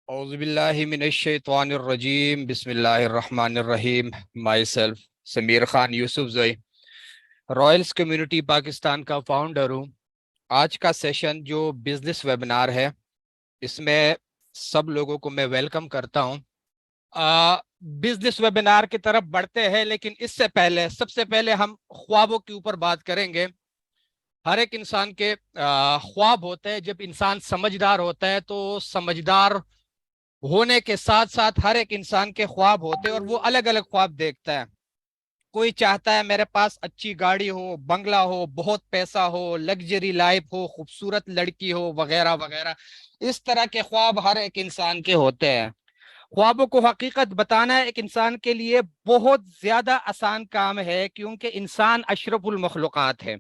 اعوذ باللہ من الشیطان الرجیم بسم اللہ الرحمن الرحیم. Myself Sameer Khan Yousafzai, royals community Pakistan کا فاؤنڈر ہوں. آج کا سیشن جو بزنس ویبنار ہے، اس میں سب لوگوں کو میں ویلکم کرتا ہوں. بزنس ویبنار کی طرف بڑھتے ہیں، لیکن اس سے پہلے سب سے پہلے ہم خوابوں کے اوپر بات کریں گے. ہر ایک انسان کے خواب ہوتے ہیں. جب انسان سمجھدار ہوتا ہے تو سمجھدار ہونے کے ساتھ ساتھ ہر ایک انسان کے خواب ہوتے ہیں اور وہ الگ الگ خواب دیکھتا ہے. کوئی چاہتا ہے میرے پاس اچھی گاڑی ہو، بنگلہ ہو، بہت پیسہ ہو، لگژری لائف ہو، خوبصورت لڑکی ہو، وغیرہ وغیرہ. اس طرح کے خواب ہر ایک انسان کے ہوتے ہیں. خوابوں کو حقیقت بتانا ایک انسان کے لیے بہت زیادہ آسان کام ہے، کیونکہ انسان اشرف المخلوقات ہے.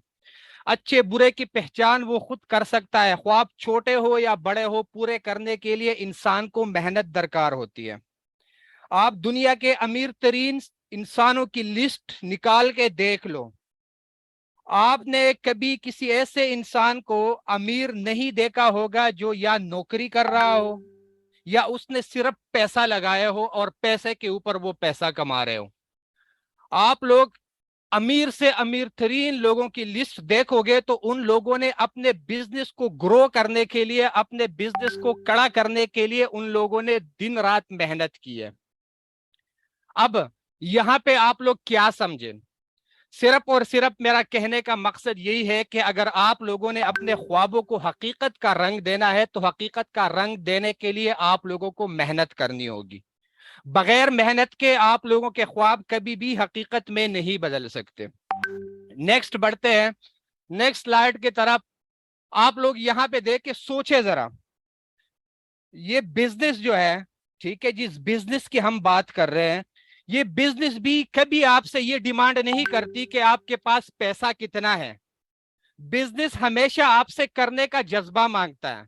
اچھے برے کی پہچان وہ خود کر سکتا ہے. خواب چھوٹے ہو یا بڑے ہو، پورے کرنے کے لیے انسان کو محنت درکار ہوتی ہے. آپ دنیا کے امیر ترین انسانوں کی لسٹ نکال کے دیکھ لو، آپ نے کبھی کسی ایسے انسان کو امیر نہیں دیکھا ہوگا جو یا نوکری کر رہا ہو یا اس نے صرف پیسہ لگایا ہو اور پیسے کے اوپر وہ پیسہ کما رہے ہو. آپ لوگ امیر سے امیر ترین لوگوں کی لسٹ دیکھو گے تو ان لوگوں نے اپنے بزنس کو گرو کرنے کے لیے، اپنے بزنس کو کڑا کرنے کے لیے ان لوگوں نے دن رات محنت کی ہے. اب یہاں پہ آپ لوگ کیا سمجھیں؟ صرف اور صرف میرا کہنے کا مقصد یہی ہے کہ اگر آپ لوگوں نے اپنے خوابوں کو حقیقت کا رنگ دینا ہے تو حقیقت کا رنگ دینے کے لیے آپ لوگوں کو محنت کرنی ہوگی. بغیر محنت کے آپ لوگوں کے خواب کبھی بھی حقیقت میں نہیں بدل سکتے. نیکسٹ بڑھتے ہیں، نیکسٹ سلائیڈ کی طرف. آپ لوگ یہاں پہ دیکھ کے سوچے ذرا، یہ بزنس جو ہے، ٹھیک ہے، جس بزنس کی ہم بات کر رہے ہیں، یہ بزنس بھی کبھی آپ سے یہ ڈیمانڈ نہیں کرتی کہ آپ کے پاس پیسہ کتنا ہے. بزنس ہمیشہ آپ سے کرنے کا جذبہ مانگتا ہے.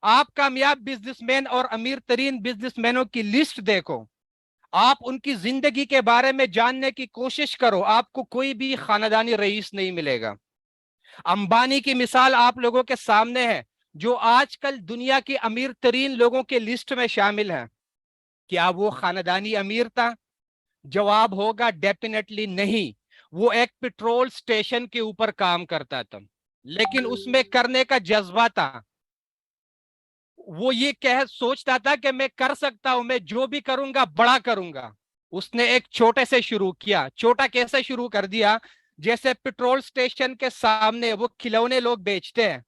آپ کامیاب بزنس مین اور امیر ترین بزنس مینوں کی لسٹ دیکھو، آپ ان کی زندگی کے بارے میں جاننے کی کوشش کرو، آپ کو کوئی بھی خاندانی رئیس نہیں ملے گا. امبانی کی مثال آپ لوگوں کے سامنے ہے، جو آج کل دنیا کی امیر ترین لوگوں کے لسٹ میں شامل ہیں. کیا وہ خاندانی امیر تھا؟ جواب ہوگا ڈیفینیٹلی نہیں. وہ ایک پیٹرول سٹیشن کے اوپر کام کرتا تھا، لیکن اس میں کرنے کا جذبہ تھا. وہ یہ سوچتا تھا کہ میں کر سکتا ہوں، میں جو بھی کروں گا بڑا کروں گا. اس نے ایک چھوٹے سے شروع کیا. چھوٹا کیسے شروع کر دیا؟ جیسے پیٹرول سٹیشن کے سامنے وہ کھلونے لوگ بیچتے ہیں،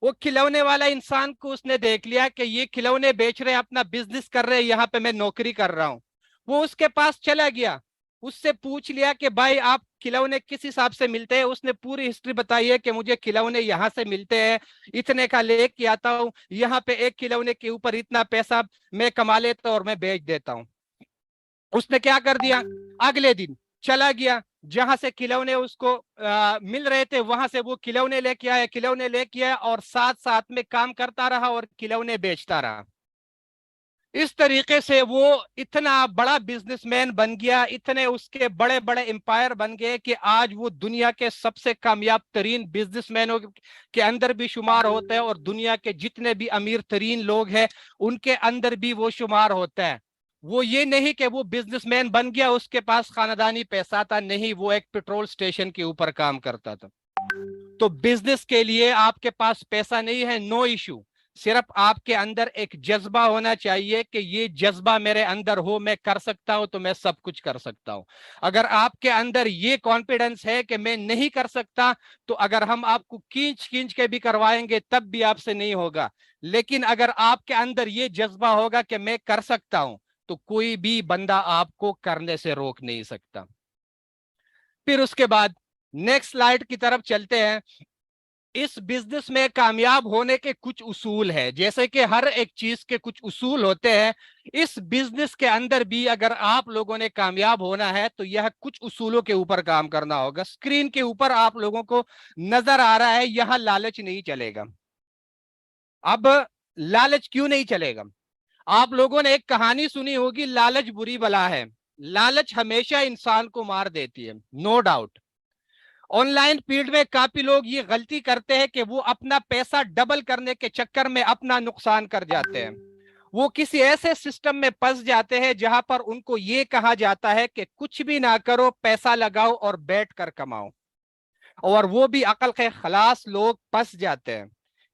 وہ کھلونے والا انسان کو اس نے دیکھ لیا کہ یہ کھلونے بیچ رہے، اپنا بزنس کر رہے، یہاں پہ میں نوکری کر رہا ہوں. وہ اس کے پاس چلا گیا، اس سے پوچھ لیا کہ بھائی آپ کھلونے کس حساب سے ملتے ہیں. اس نے پوری ہسٹری بتائی ہے کہ مجھے کھلونے یہاں سے ملتے ہیں، اتنے کا لے کے آتا ہوں، یہاں پہ ایک کھلونے کے اوپر اتنا پیسہ میں کما لیتا ہوں اور میں بیچ دیتا ہوں. اس نے کیا کر دیا؟ اگلے دن چلا گیا جہاں سے کھلونے اس کو مل رہے تھے، وہاں سے وہ کھلونے لے کے آیا، کھلونے لے کے آیا اور ساتھ ساتھ میں کام کرتا رہا اور کھلونے بیچتا رہا. اس طریقے سے وہ اتنا بڑا بزنس مین بن گیا، اتنے اس کے بڑے بڑے امپائر بن گئے کہ آج وہ دنیا کے سب سے کامیاب ترین بزنس مینوں کے اندر بھی شمار ہوتا ہے، اور دنیا کے جتنے بھی امیر ترین لوگ ہیں ان کے اندر بھی وہ شمار ہوتا ہے. وہ یہ نہیں کہ وہ بزنس مین بن گیا، اس کے پاس خاندانی پیسہ تھا، نہیں، وہ ایک پیٹرول سٹیشن کے اوپر کام کرتا تھا. تو بزنس کے لیے آپ کے پاس پیسہ نہیں ہے، نو ایشو. صرف آپ کے اندر ایک جذبہ ہونا چاہیے کہ یہ جذبہ میرے اندر ہو، میں کر سکتا ہوں تو میں سب کچھ کر سکتا ہوں. اگر آپ کے اندر یہ کانفیڈنس ہے کہ میں نہیں کر سکتا، تو اگر ہم آپ کو کھینچ کھینچ کے بھی کروائیں گے تب بھی آپ سے نہیں ہوگا. لیکن اگر آپ کے اندر یہ جذبہ ہوگا کہ میں کر سکتا ہوں، تو کوئی بھی بندہ آپ کو کرنے سے روک نہیں سکتا. پھر اس کے بعد نیکسٹ سلائیڈ کی طرف چلتے ہیں. اس بزنس میں کامیاب ہونے کے کچھ اصول ہیں، جیسے کہ ہر ایک چیز کے کچھ اصول ہوتے ہیں. اس بزنس کے اندر بھی اگر آپ لوگوں نے کامیاب ہونا ہے تو یہ کچھ اصولوں کے اوپر کام کرنا ہوگا. اسکرین کے اوپر آپ لوگوں کو نظر آ رہا ہے، یہاں لالچ نہیں چلے گا. اب لالچ کیوں نہیں چلے گا؟ آپ لوگوں نے ایک کہانی سنی ہوگی، لالچ بری بلا ہے. لالچ ہمیشہ انسان کو مار دیتی ہے، no doubt. On line field میں کافی لوگ یہ غلطی کرتے ہیں کہ وہ اپنا پیسہ ڈبل کرنے کے چکر میں اپنا نقصان کر جاتے ہیں. وہ کسی ایسے سسٹم میں پھنس جاتے ہیں جہاں پر ان کو یہ کہا جاتا ہے کہ کچھ بھی نہ کرو، پیسہ لگاؤ اور بیٹھ کر کماؤ، اور وہ بھی عقل کے خلاص لوگ پھنس جاتے ہیں۔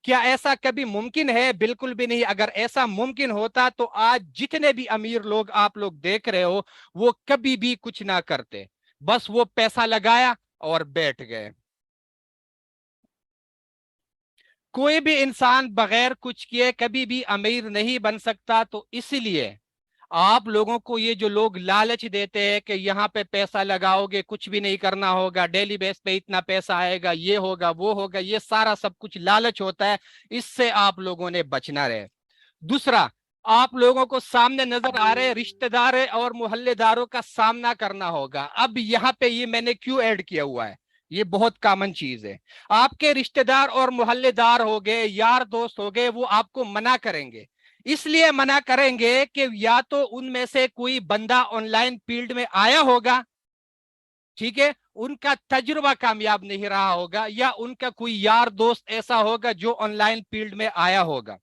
کیا ایسا کبھی ممکن ہے؟ بالکل بھی نہیں۔ اگر ایسا ممکن ہوتا تو آج جتنے بھی امیر لوگ آپ لوگ دیکھ رہے ہو وہ کبھی بھی کچھ نہ کرتے، بس وہ پیسہ لگایا اور بیٹھ گئے۔ کوئی بھی انسان بغیر کچھ کیے کبھی بھی امیر نہیں بن سکتا۔ تو اسی لیے آپ لوگوں کو یہ جو لوگ لالچ دیتے ہیں کہ یہاں پہ پیسہ لگاؤ گے کچھ بھی نہیں کرنا ہوگا، ڈیلی بیس پہ اتنا پیسہ آئے گا، یہ ہوگا وہ ہوگا، یہ سارا سب کچھ لالچ ہوتا ہے، اس سے آپ لوگوں نے بچنا رہے۔ دوسرا، آپ لوگوں کو سامنے نظر آ رہے رشتہ دار اور محلے داروں کا سامنا کرنا ہوگا۔ اب یہاں پہ یہ میں نے کیوں ایڈ کیا ہوا ہے، یہ بہت کامن چیز ہے۔ آپ کے رشتہ دار اور محلے دار ہو گئے، یار دوست ہو گئے، وہ آپ کو منع کریں گے۔ اس لیے منع کریں گے کہ یا تو ان میں سے کوئی بندہ آن لائن فیلڈ میں آیا ہوگا، ٹھیک ہے، ان کا تجربہ کامیاب نہیں رہا ہوگا، یا ان کا کوئی یار دوست ایسا ہوگا جو آن لائن فیلڈ میں آیا ہوگا۔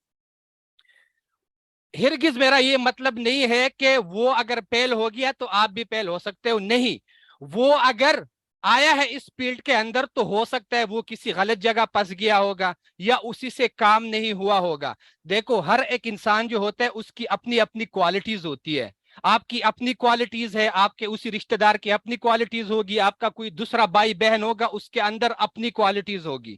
ہرگز میرا یہ مطلب نہیں ہے کہ وہ اگر فیل ہو گیا تو آپ بھی فیل ہو سکتے ہو، نہیں۔ وہ اگر آیا ہے اس فیلڈ کے اندر تو ہو سکتا ہے وہ کسی غلط جگہ پھنس گیا ہوگا یا اسی سے کام نہیں ہوا ہوگا۔ دیکھو، ہر ایک انسان جو ہوتا ہے اس کی اپنی اپنی کوالٹیز ہوتی ہے۔ آپ کی اپنی کوالٹیز ہے، آپ کے اسی رشتہ دار کی اپنی کوالٹیز ہوگی، آپ کا کوئی دوسرا بھائی بہن ہوگا اس کے اندر اپنی کوالٹیز ہوگی۔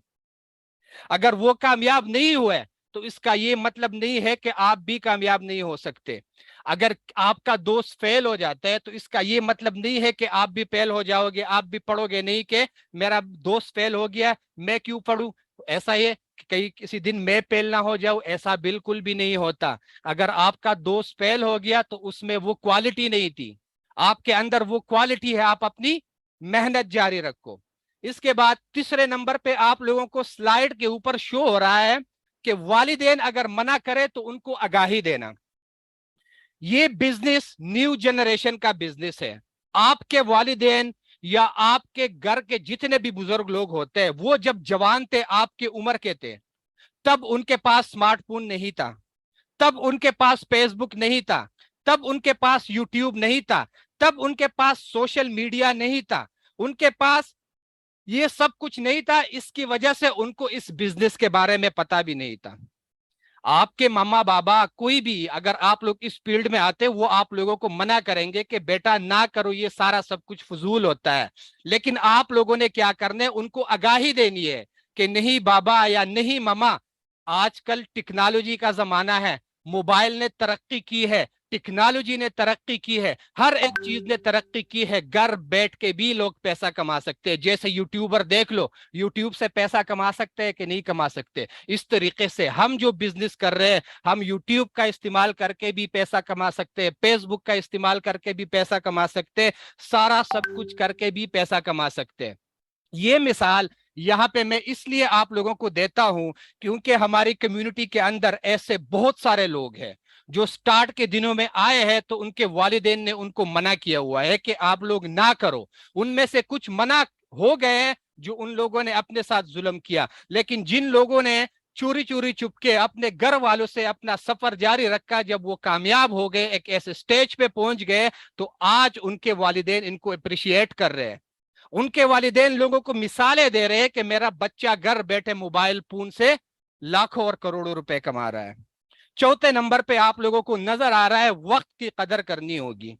اگر وہ کامیاب نہیں ہوئے تو اس کا یہ مطلب نہیں ہے کہ آپ بھی کامیاب نہیں ہو سکتے۔ اگر آپ کا دوست فیل ہو جاتا ہے تو اس کا یہ مطلب نہیں ہے کہ آپ بھی فیل ہو جاؤ گے، آپ بھی پڑھو گے نہیں کہ میرا دوست فیل ہو گیا میں کیوں پڑھوں، ایسا ہے کہ کہیں کسی دن میں فیل نہ ہو جاؤ، ایسا بالکل بھی نہیں ہوتا۔ اگر آپ کا دوست فیل ہو گیا تو اس میں وہ کوالٹی نہیں تھی، آپ کے اندر وہ کوالٹی ہے، آپ اپنی محنت جاری رکھو۔ اس کے بعد تیسرے نمبر پہ آپ لوگوں کو سلائیڈ کے اوپر شو ہو رہا ہے کہ والدین اگر منع کرے تو ان کو آگاہی دینا۔ یہ بزنس نیو جنریشن کا بزنس ہے۔ آپ کے والدین یا آپ کے گھر کے جتنے بھی بزرگ لوگ ہوتے ہیں وہ جب جوان تھے، آپ کی عمر کے تھے، تب ان کے پاس سمارٹ فون نہیں تھا، تب ان کے پاس فیس بک نہیں تھا، تب ان کے پاس یوٹیوب نہیں تھا، تب ان کے پاس سوشل میڈیا نہیں تھا، ان کے پاس یہ سب کچھ نہیں تھا۔ اس کی وجہ سے ان کو اس بزنس کے بارے میں پتا بھی نہیں تھا۔ آپ کے ماما بابا کوئی بھی اگر آپ لوگ اس فیلڈ میں آتے وہ آپ لوگوں کو منع کریں گے کہ بیٹا نہ کرو، یہ سارا سب کچھ فضول ہوتا ہے۔ لیکن آپ لوگوں نے کیا کرنا ہے، ان کو آگاہی دینی ہے کہ نہیں بابا یا نہیں ماما، آج کل ٹیکنالوجی کا زمانہ ہے، موبائل نے ترقی کی ہے، ٹیکنالوجی نے ترقی کی ہے، ہر ایک چیز نے ترقی کی ہے، گھر بیٹھ کے بھی لوگ پیسہ کما سکتے ہیں۔ جیسے یوٹیوبر دیکھ لو، یوٹیوب سے پیسہ کما سکتے ہیں کہ نہیں کما سکتے؟ اس طریقے سے ہم جو بزنس کر رہے ہیں، ہم یوٹیوب کا استعمال کر کے بھی پیسہ کما سکتے ہیں، فیس بک کا استعمال کر کے بھی پیسہ کما سکتے ہیں، سارا سب کچھ کر کے بھی پیسہ کما سکتے ہیں۔ یہ مثال یہاں پہ میں اس لیے آپ لوگوں کو دیتا ہوں کیونکہ ہماری کمیونٹی کے اندر ایسے بہت سارے لوگ ہیں جو سٹارٹ کے دنوں میں آئے ہیں تو ان کے والدین نے ان کو منع کیا ہوا ہے کہ آپ لوگ نہ کرو۔ ان میں سے کچھ منع ہو گئے ہیں جو ان لوگوں نے اپنے ساتھ ظلم کیا، لیکن جن لوگوں نے چوری چوری چھپ کے اپنے گھر والوں سے اپنا سفر جاری رکھا، جب وہ کامیاب ہو گئے، ایک ایسے سٹیج پہ پہنچ گئے، تو آج ان کے والدین ان کو اپریشیٹ کر رہے ہیں۔ ان کے والدین لوگوں کو مثالیں دے رہے ہیں کہ میرا بچہ گھر بیٹھے موبائل فون سے لاکھوں اور کروڑوں روپے کما رہا ہے۔ چوتھے نمبر پہ آپ لوگوں کو نظر آ رہا ہے وقت کی قدر کرنی ہوگی۔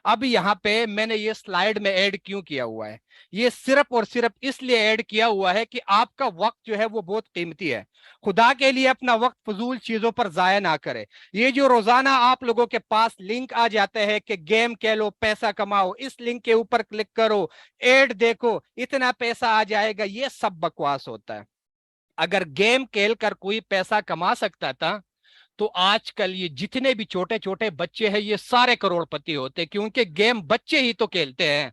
اب یہاں پہ میں نے یہ سلائیڈ میں ایڈ کیوں کیا ہوا ہے؟ یہ صرف اور صرف اس لیے ایڈ کیا ہوا ہے کہ آپ کا وقت جو ہے وہ بہت قیمتی ہے۔ خدا کے لیے اپنا وقت فضول چیزوں پر ضائع نہ کرے۔ یہ جو روزانہ آپ لوگوں کے پاس لنک آ جاتے ہیں کہ گیم کھیلو پیسہ کماؤ، اس لنک کے اوپر کلک کرو، ایڈ دیکھو اتنا پیسہ آ جائے گا، یہ سب بکواس ہوتا ہے۔ اگر گیم کھیل کر کوئی پیسہ کما سکتا تھا تو آج کل یہ جتنے بھی چھوٹے چھوٹے بچے ہیں یہ سارے کروڑ پتی ہوتے، کیونکہ گیم بچے ہی تو کھیلتے ہیں۔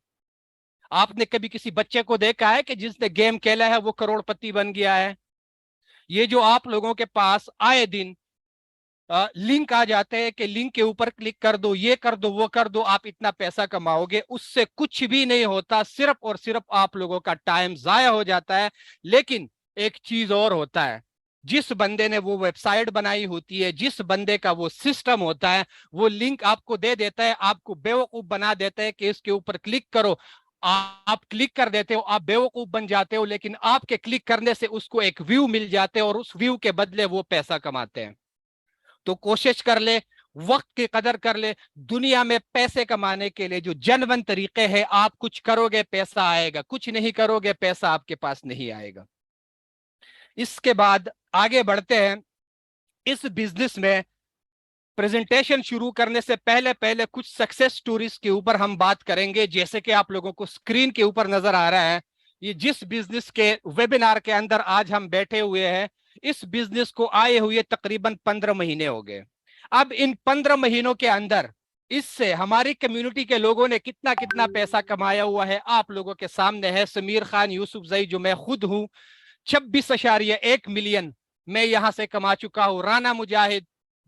آپ نے کبھی کسی بچے کو دیکھا ہے کہ جس نے گیم کھیلا ہے وہ کروڑ پتی بن گیا ہے؟ یہ جو آپ لوگوں کے پاس آئے دن لنک آ جاتے ہیں کہ لنک کے اوپر کلک کر دو، یہ کر دو، وہ کر دو، آپ اتنا پیسہ کماؤ گے، اس سے کچھ بھی نہیں ہوتا، صرف اور صرف آپ لوگوں کا ٹائم ضائع ہو جاتا ہے۔ لیکن ایک چیز اور ہوتا ہے، जिस बंदे ने वो वेबसाइट बनाई होती है, जिस बंदे का वो सिस्टम होता है, वो लिंक आपको दे देता है, आपको बेवकूफ बना देता है कि इसके ऊपर क्लिक करो। आप क्लिक कर देते हो, आप बेवकूफ बन जाते हो, लेकिन आपके क्लिक करने से उसको एक व्यू मिल जाते हैं और उस व्यू के बदले वो पैसा कमाते हैं। तो कोशिश कर ले, वक्त की कदर कर ले। दुनिया में पैसे कमाने के लिए जो जनवन तरीके हैं, आप कुछ करोगे पैसा आएगा, कुछ नहीं करोगे पैसा आपके पास नहीं आएगा। इसके बाद आगे बढ़ते हैं। इस बिजनेस में प्रेजेंटेशन शुरू करने से पहले पहले कुछ सक्सेस स्टोरीज के ऊपर हम बात करेंगे। जैसे कि आप लोगों को स्क्रीन के ऊपर नजर आ रहा है, ये जिस बिजनेस के वेबिनार के अंदर आज हम बैठे हुए हैं, इस बिजनेस को आए हुए तकरीबन 15 महीने हो गए। अब इन 15 महीनों के अंदर इससे हमारी कम्युनिटी के लोगों ने कितना कितना पैसा कमाया हुआ है आप लोगों के सामने है। समीर खान यूसुफजई जो मैं खुद हूं, 26.1 मिलियन मैं यहां से कमा चुका हूं। राना मुजाहिद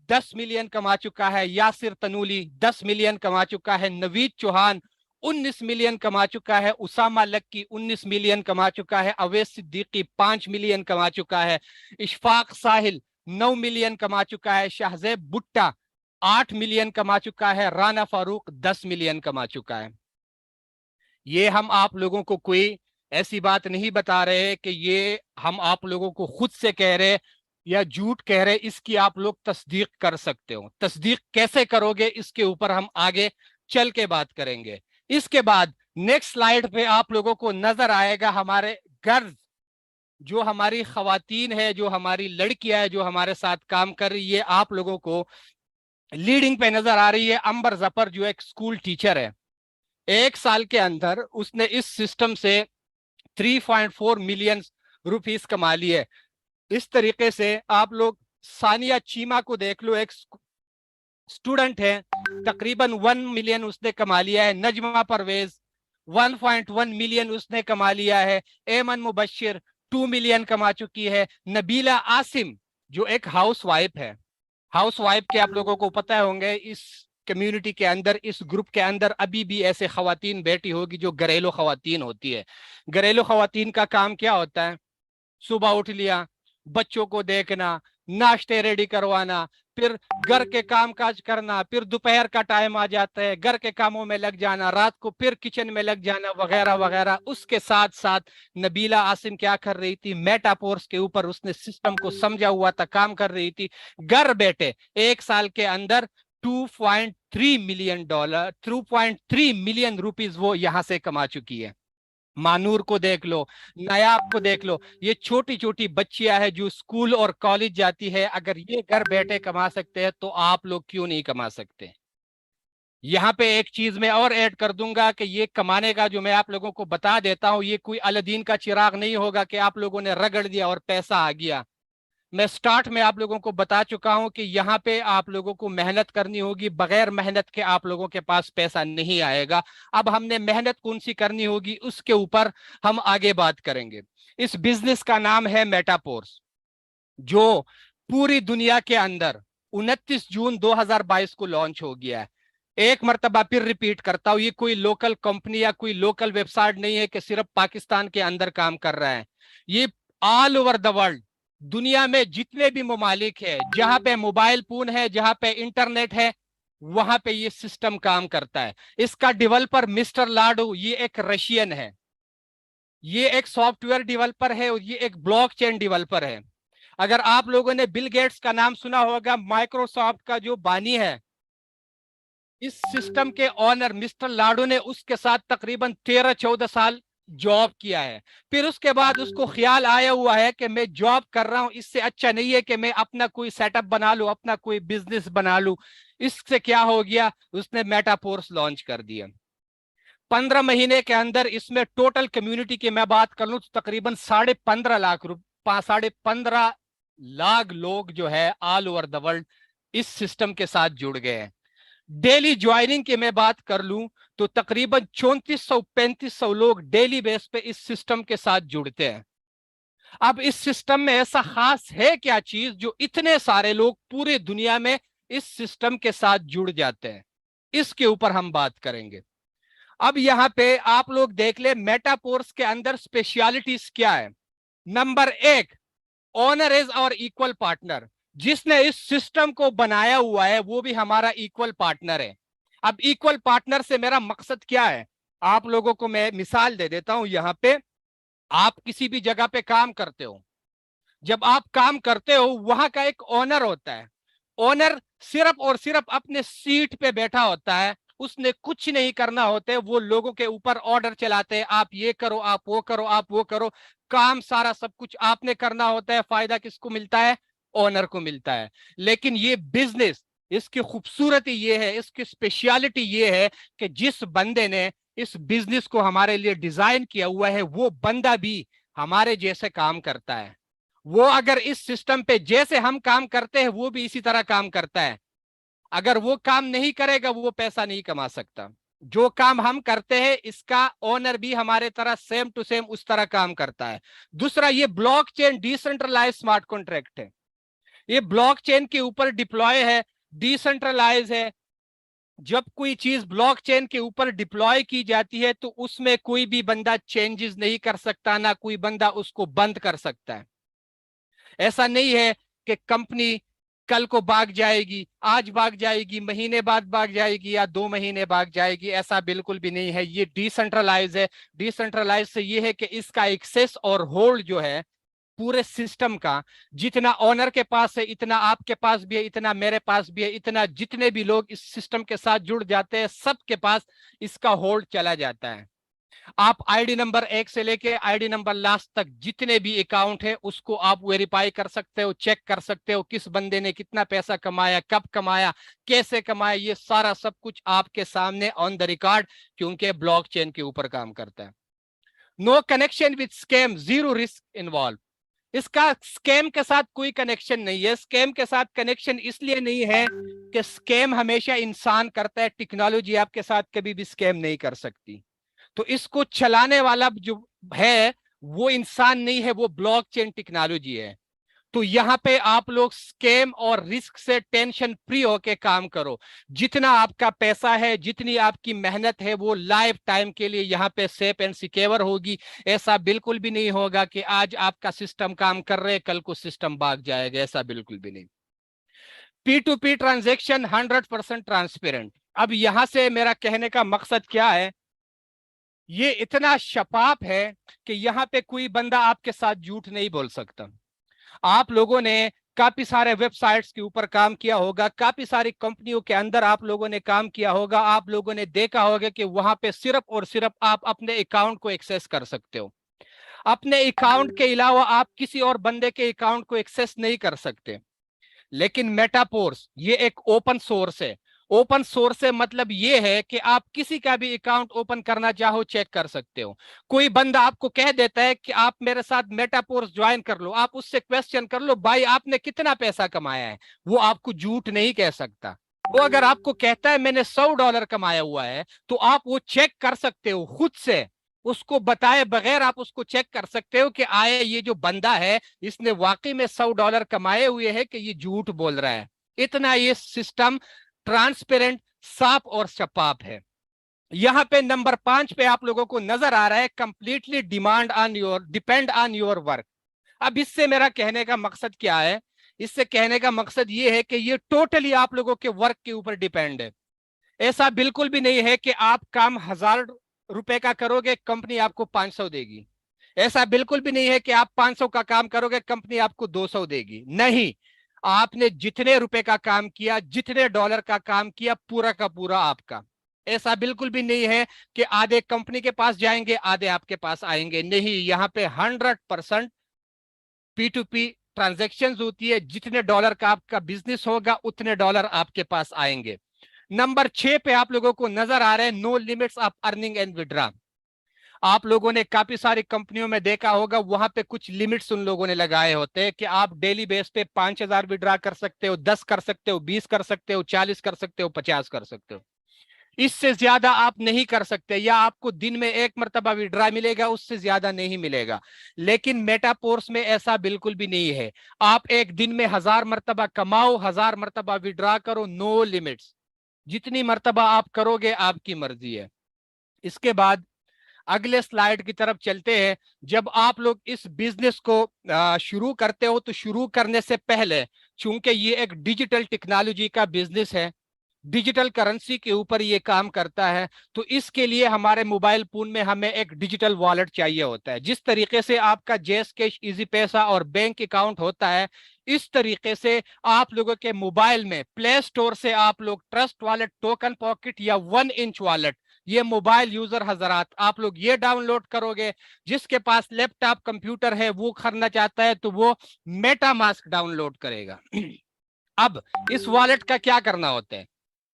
10 मिलियन कमा चुका है। यासिर तनूली 10 मिलियन कमा चुका है। नवीद चौहान 19 मिलियन कमा चुका है। उसामा लक्की 19 मिलियन कमा चुका है। अवैस सिद्दीकी 5 मिलियन कमा चुका है। इशफाक साहिल 9 मिलियन कमा चुका है। शाहजेब भुट्टा 8 मिलियन कमा चुका है। राना फारूक 10 मिलियन कमा चुका है। ये हम आप लोगों को कोई ऐसी बात नहीं बता रहे कि ये हम आप लोगों को खुद से कह रहे या झूठ कह रहे। इसकी आप लोग तस्दीक कर सकते हो। तस्दीक कैसे करोगे इसके ऊपर हम आगे चल के बात करेंगे। इसके बाद नेक्स्ट स्लाइड पे आप लोगों को नजर आएगा हमारे गर्ल्स, जो हमारी खवातीन है, जो हमारी लड़कियां है, जो हमारे साथ काम कर रही है। आप लोगों को लीडिंग पे नजर आ रही है अंबर जफर, जो एक स्कूल टीचर है। 1 साल के अंदर उसने इस सिस्टम से 3.4 मिलियन रुपीस कमा लिए। इस तरीके से आप लोग सानिया चीमा को देख लो, एक स्टूडेंट है, तकरीबन 1 मिलियन उसने कमा लिया है। नजमा परवेज 1.1 मिलियन उसने कमा लिया है। एमन मुबशिर 2 मिलियन कमा चुकी है। नबीला आसिम जो एक हाउस वाइफ है, हाउस वाइफ के आप लोगों को पता होंगे, इस कम्युनिटी के अंदर, इस ग्रुप के अंदर अभी भी ऐसे खवातीन बैठी होगी जो घरेलू खवातीन होती है। घरेलू खवातीन का काम क्या होता है? सुबह उठ लिया, बच्चों को देखना, नाश्ते रेडी करवाना, फिर घर के काम काज करना, फिर दोपहर का टाइम आ जाता है, घर के कामों में लग जाना, रात को फिर किचन में लग जाना, वगैरह वगैरह। उसके साथ साथ नबीला आसिम क्या कर रही थी? मेटापोर्स के ऊपर उसने सिस्टम को समझा हुआ था, काम कर रही थी। घर बैठे 1 साल के अंदर $2.3 मिलियन रुपीस वो यहां से कमा चुकी है। मानूर को देख लो, नायाब को देख लो, ये छोटी छोटी बच्चियां हैं जो स्कूल और कॉलेज जाती है। अगर ये घर बैठे कमा सकते हैं तो आप लोग क्यों नहीं कमा सकते? यहाँ पे एक चीज मैं और ऐड कर दूंगा कि ये कमाने का जो मैं आप लोगों को बता देता हूं, ये कोई अलादीन का चिराग नहीं होगा कि आप लोगों ने रगड़ दिया और पैसा आ गया। मैं स्टार्ट में आप लोगों को बता चुका हूं कि यहाँ पे आप लोगों को मेहनत करनी होगी। बगैर मेहनत के आप लोगों के पास पैसा नहीं आएगा। अब हमने मेहनत कौन सी करनी होगी उसके ऊपर हम आगे बात करेंगे। इस बिजनेस का नाम है मेटापोर्स, जो पूरी दुनिया के अंदर 29 जून 2022 को लॉन्च हो गया है। एक मर्तबा फिर रिपीट करता हूं, ये कोई लोकल कंपनी या कोई लोकल वेबसाइट नहीं है कि सिर्फ पाकिस्तान के अंदर काम कर रहा है। ये ऑल ओवर द वर्ल्ड, दुनिया में जितने भी ममालिक है, जहां पे मोबाइल फोन है, जहां पे इंटरनेट है, वहां पे ये सिस्टम काम करता है। इसका डेवलपर मिस्टर लाडू, ये एक रशियन है, ये एक सॉफ्टवेयर डेवलपर है और ये एक ब्लॉकचेन डेवलपर है। अगर आप लोगों ने बिल गेट्स का नाम सुना होगा, माइक्रोसॉफ्ट का जो बानी है, इस सिस्टम के ऑनर मिस्टर लाडू ने उसके साथ तकरीबन 13-14 साल जॉब किया है। फिर उसके बाद उसको ख्याल आया हुआ है कि मैं जॉब कर रहा हूं, इससे अच्छा नहीं है कि मैं अपना कोई सेटअप बना लूं, अपना कोई बिजनेस बना लूं। इससे क्या हो गया? उसने मेटापोर्स लॉन्च कर दिया। 15 महीने के अंदर इसमें टोटल कम्युनिटी की मैं बात कर लूं तो तकरीबन 15.5 लाख लोग जो है ऑल ओवर द वर्ल्ड इस सिस्टम के साथ जुड़ गए हैं। डेली ज्वाइनिंग की मैं बात कर लूं तो तकरीबन 3400-3500 लोग डेली बेस पे इस सिस्टम के साथ जुड़ते हैं। अब इस सिस्टम में ऐसा खास है क्या चीज जो इतने सारे लोग पूरे दुनिया में इस सिस्टम के साथ जुड़ जाते हैं? इसके ऊपर हम बात करेंगे। अब यहां पे आप लोग देख ले मेटापोर्स के अंदर स्पेशलिटीज क्या है। Number 1, owner is our equal partner. जिसने इस सिस्टम को बनाया हुआ है वो भी हमारा इक्वल पार्टनर है। अब इक्वल पार्टनर से मेरा मकसद क्या है, आप लोगों को मैं मिसाल दे देता हूं। यहां पे आप किसी भी जगह पे काम करते हो, जब आप काम करते हो वहां का एक ओनर होता है। ओनर सिर्फ और सिर्फ अपने सीट पे बैठा होता है, उसने कुछ नहीं करना होते, वो लोगों के ऊपर ऑर्डर चलाते हैं, आप ये करो, आप वो करो, आप वो करो। काम सारा सब कुछ आपने करना होता है। फायदा किसको मिलता है? ओनर को मिलता है। लेकिन ये बिजनेस, इसकी खूबसूरती ये है, इसकी स्पेशलिटी ये है कि जिस बंदे ने इस बिजनेस को हमारे लिए डिजाइन किया हुआ है वो बंदा भी हमारे जैसे काम करता है। वो अगर इस सिस्टम पे जैसे हम काम करते हैं वो भी इसी तरह काम करता है। अगर वो काम नहीं करेगा वो पैसा नहीं कमा सकता। जो काम हम करते हैं इसका ओनर भी हमारे तरह सेम टू सेम उस तरह काम करता है। दूसरा, ये ब्लॉकचेन डिसेंट्रलाइज स्मार्ट कॉन्ट्रैक्ट है। ये ब्लॉकचेन के ऊपर डिप्लॉय है, डिसेंट्रलाइज है। जब कोई चीज ब्लॉकचेन के ऊपर डिप्लॉय की जाती है तो उसमें कोई भी बंदा चेंजेस नहीं कर सकता, ना कोई बंदा उसको बंद कर सकता है। ऐसा नहीं है कि कंपनी कल को भाग जाएगी, आज भाग जाएगी, महीने बाद भाग जाएगी या 2 महीने भाग जाएगी, ऐसा बिल्कुल भी नहीं है। ये डिसेंट्रलाइज है। डिसेंट्रलाइज से ये है कि इसका एक्सेस और होल्ड जो है पूरे सिस्टम का, जितना ओनर के पास है इतना आपके पास भी है, इतना मेरे पास भी है, इतना जितने भी लोग इस सिस्टम के साथ जुड़ जाते हैं सबके पास इसका होल्ड चला जाता है। आप आईडी नंबर 1 से लेके आईडी नंबर लास्ट तक जितने भी अकाउंट है उसको आप वेरीफाई कर सकते हो, चेक कर सकते हो किस बंदे ने कितना पैसा कमाया, कब कमाया, कैसे कमाया, ये सारा सब कुछ आपके सामने ऑन द रिकॉर्ड, क्योंकि ब्लॉकचेन के ऊपर काम करता है। No connection with scam, zero risk involve. इसका स्कैम के साथ कोई कनेक्शन नहीं है। स्कैम के साथ कनेक्शन इसलिए नहीं है कि स्कैम हमेशा इंसान करता है, टेक्नोलॉजी आपके साथ कभी भी स्कैम नहीं कर सकती। तो इसको चलाने वाला जो है वो इंसान नहीं है, वो ब्लॉकचेन टेक्नोलॉजी है। तो यहाँ पे आप लोग स्कैम और रिस्क से टेंशन फ्री होके काम करो। जितना आपका पैसा है, जितनी आपकी मेहनत है, वो लाइफ टाइम के लिए यहाँ पे सेफ एंड सिक्योर होगी। ऐसा बिल्कुल भी नहीं होगा कि आज आपका सिस्टम काम कर रहे कल को सिस्टम भाग जाएगा, ऐसा बिल्कुल भी नहीं। P2P transaction 100% transparent. अब यहां से मेरा कहने का मकसद क्या है, ये इतना शफाफ है कि यहाँ पे कोई बंदा आपके साथ झूठ नहीं बोल सकता। आप लोगों ने काफी सारे वेबसाइट्स के ऊपर काम किया होगा, काफी सारी कंपनियों के अंदर आप लोगों ने काम किया होगा, आप लोगों ने देखा होगा कि वहां पे सिर्फ और सिर्फ आप अपने अकाउंट को एक्सेस कर सकते हो। अपने अकाउंट के अलावा आप किसी और बंदे के अकाउंट को एक्सेस नहीं कर सकते। लेकिन मेटापोर्स ये एक ओपन सोर्स है। ओपन सोर्स से मतलब ये है कि आप किसी का भी अकाउंट ओपन करना चाहो चेक कर सकते हो। कोई बंदा आपको कह देता है कि आप मेरे साथ मेटापोर्स ज्वाइन कर लो, आप उससे क्वेश्चन कर लो भाई आपने कितना पैसा कमाया है, वो आपको झूठ नहीं कह सकता। वो अगर आपको कहता है मैंने $100 कमाया हुआ है तो आप वो चेक कर सकते हो खुद से, उसको बताए बगैर आप उसको चेक कर सकते हो कि आए ये जो बंदा है इसने वाकई में $100 कमाए हुए हैं कि ये झूठ बोल रहा है। इतना ये सिस्टम ट्रांसपेरेंट, साफ और शफाफ है। यहां पे नंबर 5 पे आप लोगों को नजर आ रहा है completely depend on your work. अब इससे मेरा कहने का मकसद क्या है, इससे कहने का मकसद ये है कि ये टोटली आप लोगों के वर्क के ऊपर डिपेंड है। ऐसा बिल्कुल भी नहीं है कि आप काम $1000 का करोगे कंपनी आपको 500 देगी। ऐसा बिल्कुल भी नहीं है कि आप 500 का काम करोगे कंपनी आपको 200 देगी। नहीं, आपने जितने रुपए का काम किया, जितने डॉलर का काम किया, पूरा का पूरा आपका। ऐसा बिल्कुल भी नहीं है कि आधे कंपनी के पास जाएंगे आधे आपके पास आएंगे। नहीं, यहाँ पे 100% P2P ट्रांजेक्शन होती है। जितने डॉलर का आपका बिजनेस होगा उतने डॉलर आपके पास आएंगे। नंबर 6 पे आप लोगों को नजर आ रहे हैं no limits of earning and withdraw. आप लोगों ने काफी सारी कंपनियों में देखा होगा वहां पे कुछ लिमिट्स उन लोगों ने लगाए होते हैं कि आप डेली बेस पे 5000 विड्रॉ कर सकते हो, 10 कर सकते हो, 20 कर सकते हो, 40 कर सकते हो, 50 कर सकते हो। इससे ज्यादा आप नहीं कर सकते, या आपको दिन में 1 मरतबा विड्रॉ मिलेगा, उससे ज्यादा नहीं मिलेगा। लेकिन मेटापोर्स में ऐसा बिल्कुल भी नहीं है। आप एक दिन में 1000 मरतबा कमाओ, 1000 मरतबा विड्रॉ करो, नो लिमिट्स। जितनी मरतबा आप करोगे आपकी मर्जी है। इसके बाद اگلے سلائیڈ کی طرف چلتے ہیں. جب آپ لوگ اس بزنس کو شروع کرتے ہو تو شروع کرنے سے پہلے چونکہ یہ ایک ڈیجیٹل ٹیکنالوجی کا بزنس ہے, ڈیجیٹل کرنسی کے اوپر یہ کام کرتا ہے, تو اس کے لیے ہمارے موبائل فون میں ہمیں ایک ڈیجیٹل والیٹ چاہیے ہوتا ہے. جس طریقے سے آپ کا جیس کیش, ایزی پیسہ اور بینک اکاؤنٹ ہوتا ہے, اس طریقے سے آپ لوگوں کے موبائل میں پلے سٹور سے آپ لوگ ٹرسٹ والیٹ, ٹوکن پاکٹ یا 1 انچ والیٹ, یہ موبائل یوزر حضرات آپ لوگ یہ ڈاؤن لوڈ کرو گے. جس کے پاس لیپ ٹاپ کمپیوٹر ہے وہ کرنا چاہتا ہے تو وہ میٹا ماسک ڈاؤن لوڈ کرے گا. اب اس والیٹ کا کیا کرنا ہوتا ہے,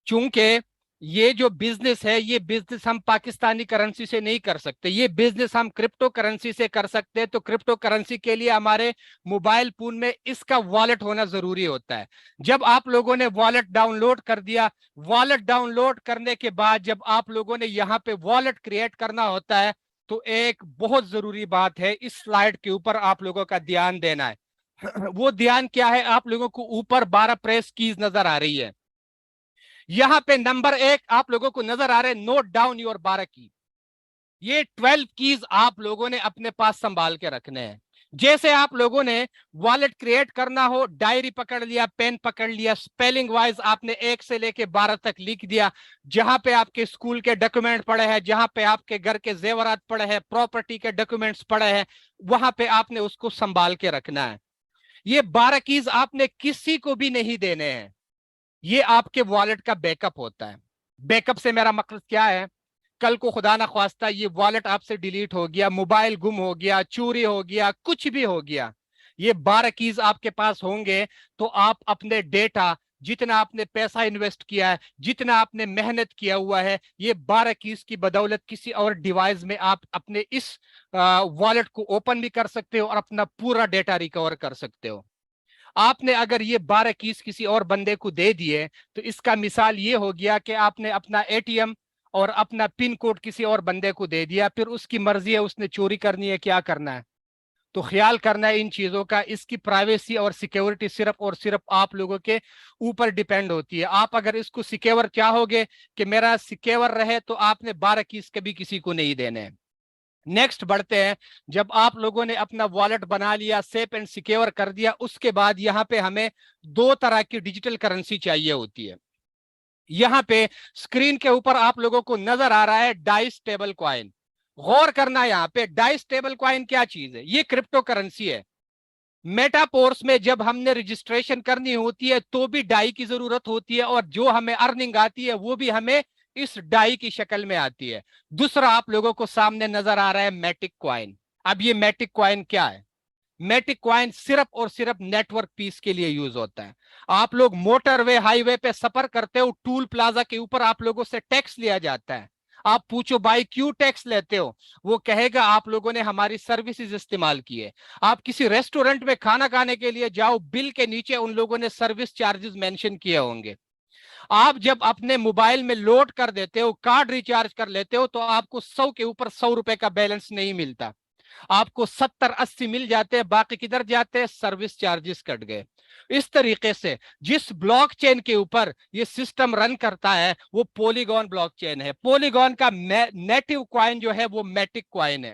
چونکہ یہ جو بزنس ہے یہ بزنس ہم پاکستانی کرنسی سے نہیں کر سکتے, یہ بزنس ہم کرپٹو کرنسی سے کر سکتے ہیں. تو کرپٹو کرنسی کے لیے ہمارے موبائل فون میں اس کا والیٹ ہونا ضروری ہوتا ہے. جب آپ لوگوں نے والیٹ ڈاؤن لوڈ کر دیا, والیٹ ڈاؤن لوڈ کرنے کے بعد جب آپ لوگوں نے یہاں پہ والیٹ کریٹ کرنا ہوتا ہے تو ایک بہت ضروری بات ہے, اس سلائیڈ کے اوپر آپ لوگوں کا دھیان دینا ہے. وہ دھیان کیا ہے, آپ لوگوں کو اوپر 12 پریس کیز نظر آ رہی ہے. یہاں پہ نمبر 1 آپ لوگوں کو نظر آ رہے ہیں, نوٹ ڈاؤن یور 12 کی. یہ 12 کیز آپ لوگوں نے اپنے پاس سنبھال کے رکھنے ہیں. جیسے آپ لوگوں نے والیٹ کریٹ کرنا ہو, ڈائری پکڑ لیا, پین پکڑ لیا, سپیلنگ وائز آپ نے 1 سے لے کے 12 تک لکھ دیا. جہاں پہ آپ کے اسکول کے ڈاکومنٹ پڑے ہیں, جہاں پہ آپ کے گھر کے زیورات پڑے ہیں, پراپرٹی کے ڈاکومنٹس پڑے ہیں, وہاں پہ آپ نے اس کو سنبھال کے رکھنا ہے. یہ 12 کیز آپ نے کسی کو بھی نہیں دینے ہیں. یہ آپ کے والیٹ کا بیک اپ ہوتا ہے. بیک اپ سے میرا مقصد کیا ہے, کل کو خدا نہ خواستہ یہ والیٹ آپ سے ڈیلیٹ ہو گیا, موبائل گم ہو گیا, چوری ہو گیا, کچھ بھی ہو گیا, یہ 12 کیز آپ کے پاس ہوں گے تو آپ اپنے ڈیٹا, جتنا آپ نے پیسہ انویسٹ کیا ہے, جتنا آپ نے محنت کیا ہوا ہے, یہ 12 کیز کی بدولت کسی اور ڈیوائس میں آپ اپنے اس والیٹ کو اوپن بھی کر سکتے ہو اور اپنا پورا ڈیٹا ریکور کر سکتے ہو. آپ نے اگر یہ 12 کیز کسی اور بندے کو دے دیے تو اس کا مثال یہ ہو گیا کہ آپ نے اپنا اے ٹی ایم اور اپنا پن کوڈ کسی اور بندے کو دے دیا, پھر اس کی مرضی ہے اس نے چوری کرنی ہے, کیا کرنا ہے. تو خیال کرنا ہے ان چیزوں کا. اس کی پرائیویسی اور سیکیورٹی صرف اور صرف آپ لوگوں کے اوپر ڈیپینڈ ہوتی ہے. آپ اگر اس کو سیکیور چاہو گے کہ میرا سیکیور رہے تو آپ نے 12 کیز کبھی کسی کو نہیں دینے. نیکسٹ بڑھتے ہیں. جب آپ لوگوں نے اپنا والیٹ بنا لیا, سیف اینڈ سیکیور کر دیا, اس کے بعد یہاں پہ ہمیں 2 طرح کی ڈیجیٹل کرنسی چاہیے ہوتی ہے. یہاں پہ اسکرین کے اوپر آپ لوگوں کو نظر آ رہا ہے ڈائی اسٹیبل کوائن. غور کرنا, یہاں پہ ڈائی اسٹیبل کوائن کیا چیز ہے, یہ کرپٹو کرنسی ہے. میٹا پورس میں جب ہم نے رجسٹریشن کرنی ہوتی ہے تو بھی ڈائی کی ضرورت ہوتی ہے, اور جو ہمیں ارننگ آتی ہے وہ بھی ہمیں اس ڈائی کی شکل میں آتی ہے. دوسرا آپ لوگوں کو سامنے نظر آ رہا ہے میٹک کوائن. اب یہ میٹک کوائن کیا ہے, میٹک کوائن صرف اور صرف نیٹ ورک پیس کے لیے یوز ہوتا ہے. آپ لوگ موٹر وے, ہائی وے پہ سفر کرتے ہو, ٹول پلازا کے اوپر آپ لوگوں سے ٹیکس لیا جاتا ہے. آپ پوچھو بھائی کیوں ٹیکس لیتے ہو, وہ کہے گا آپ لوگوں نے ہماری سروسز استعمال کی ہے. آپ کسی ریسٹورنٹ میں کھانا کھانے کے لیے جاؤ, بل کے نیچے ان لوگوں نے سروس چارجز مینشن کیے ہوں گے. آپ جب اپنے موبائل میں لوڈ کر دیتے ہو, کارڈ ریچارج کر لیتے ہو, تو آپ کو 100 کے اوپر 100 روپے کا بیلنس نہیں ملتا, آپ کو 70-80 مل جاتے ہیں. باقی کدھر جاتے ہیں, سروس چارجز کٹ گئے. اس طریقے سے جس بلاک چین کے اوپر یہ سسٹم رن کرتا ہے وہ پولیگون بلاک چین ہے. پولیگون کا نیٹو کوائن جو ہے وہ میٹک کوائن ہے.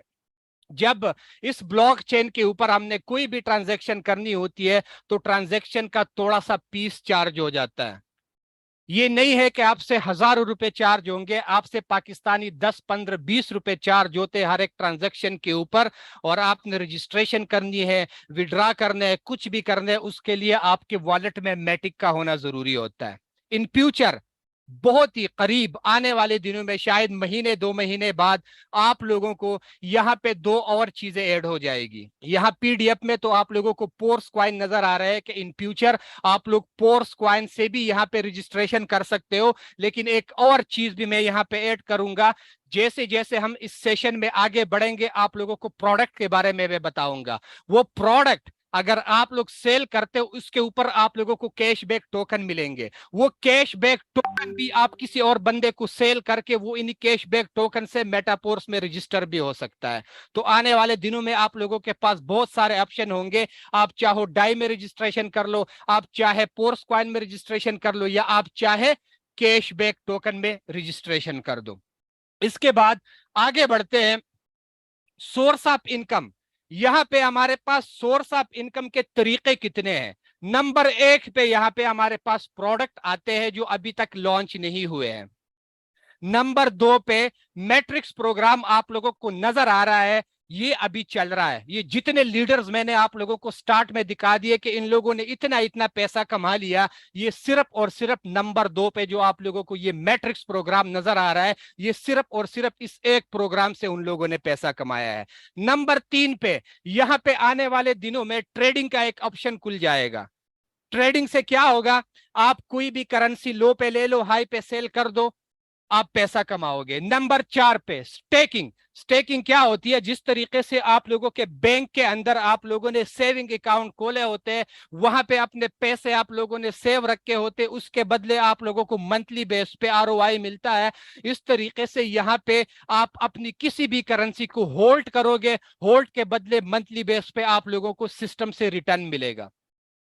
جب اس بلاک چین کے اوپر ہم نے کوئی بھی ٹرانزیکشن کرنی ہوتی ہے تو ٹرانزیکشن کا تھوڑا سا پیس چارج ہو جاتا ہے. یہ نہیں ہے کہ آپ سے ہزاروں روپے چارج ہوں گے, آپ سے پاکستانی 10, 15, 20 روپے چارج ہوتے ہر ایک ٹرانزیکشن کے اوپر. اور آپ نے رجسٹریشن کرنی ہے, وڈرا کرنا ہے, کچھ بھی کرنا ہے, اس کے لیے آپ کے والیٹ میں میٹک کا ہونا ضروری ہوتا ہے. ان فیوچر بہت ہی قریب آنے والے دنوں میں, شاید مہینے 2 مہینے بعد, آپ لوگوں کو یہاں پہ 2 اور چیزیں ایڈ ہو جائے گی. یہاں پی ڈی ایف میں تو آپ لوگوں کو پورس کوائن نظر آ رہا ہے کہ ان فیوچر آپ لوگ پورس کوائن سے بھی یہاں پہ رجسٹریشن کر سکتے ہو. لیکن ایک اور چیز بھی میں یہاں پہ ایڈ کروں گا. جیسے جیسے ہم اس سیشن میں آگے بڑھیں گے آپ لوگوں کو پروڈکٹ کے بارے میں بتاؤں گا. وہ پروڈکٹ اگر آپ لوگ سیل کرتے ہو اس کے اوپر آپ لوگوں کو کیش بیک ٹوکن ملیں گے. وہ کیش بیک ٹوکن بھی آپ کسی اور بندے کو سیل کر کے وہ ان کیش بیک ٹوکن سے میٹا پورس میں رجسٹر بھی ہو سکتا ہے. تو آنے والے دنوں میں آپ لوگوں کے پاس بہت سارے آپشن ہوں گے. آپ چاہو ڈائی میں رجسٹریشن کر لو, آپ چاہے پورس کوائن میں رجسٹریشن کر لو, یا آپ چاہے کیش بیک ٹوکن میں رجسٹریشن کر دو. اس کے بعد آگے بڑھتے ہیں. सोर्स ऑफ इनकम, यहाँ पे हमारे पास सोर्स ऑफ इनकम के तरीके कितने हैं। नंबर 1 पे यहाँ पे हमारे पास प्रोडक्ट आते हैं जो अभी तक लॉन्च नहीं हुए हैं। नंबर 2 पे मैट्रिक्स प्रोग्राम आप लोगों को नजर आ रहा है, ये अभी चल रहा है। ये जितने लीडर्स मैंने आप लोगों को स्टार्ट में दिखा दिए कि इन लोगों ने इतना इतना पैसा कमा लिया, ये सिर्फ और सिर्फ नंबर 2 पे जो आप लोगों को ये मैट्रिक्स प्रोग्राम नजर आ रहा है, ये सिर्फ और सिर्फ इस एक प्रोग्राम से उन लोगों ने पैसा कमाया है। नंबर 3 पे यहां पे आने वाले दिनों में ट्रेडिंग का एक ऑप्शन खुल जाएगा। ट्रेडिंग से क्या होगा, आप कोई भी करेंसी लो पे ले लो, हाई पे सेल कर दो, आप पैसा कमाओगे। नंबर 4 पे स्टेकिंग। स्टेकिंग क्या होती है, जिस तरीके से आप लोगों के बैंक के अंदर आप लोगों ने सेविंग अकाउंट खोले होते हैं, वहां पे अपने पैसे आप लोगों ने सेव रखे होते, उसके बदले आप लोगों को मंथली बेस पे आरओआई मिलता है। इस तरीके से यहाँ पे आप अपनी किसी भी करेंसी को होल्ड करोगे, होल्ड के बदले मंथली बेस पे आप लोगों को सिस्टम से रिटर्न मिलेगा।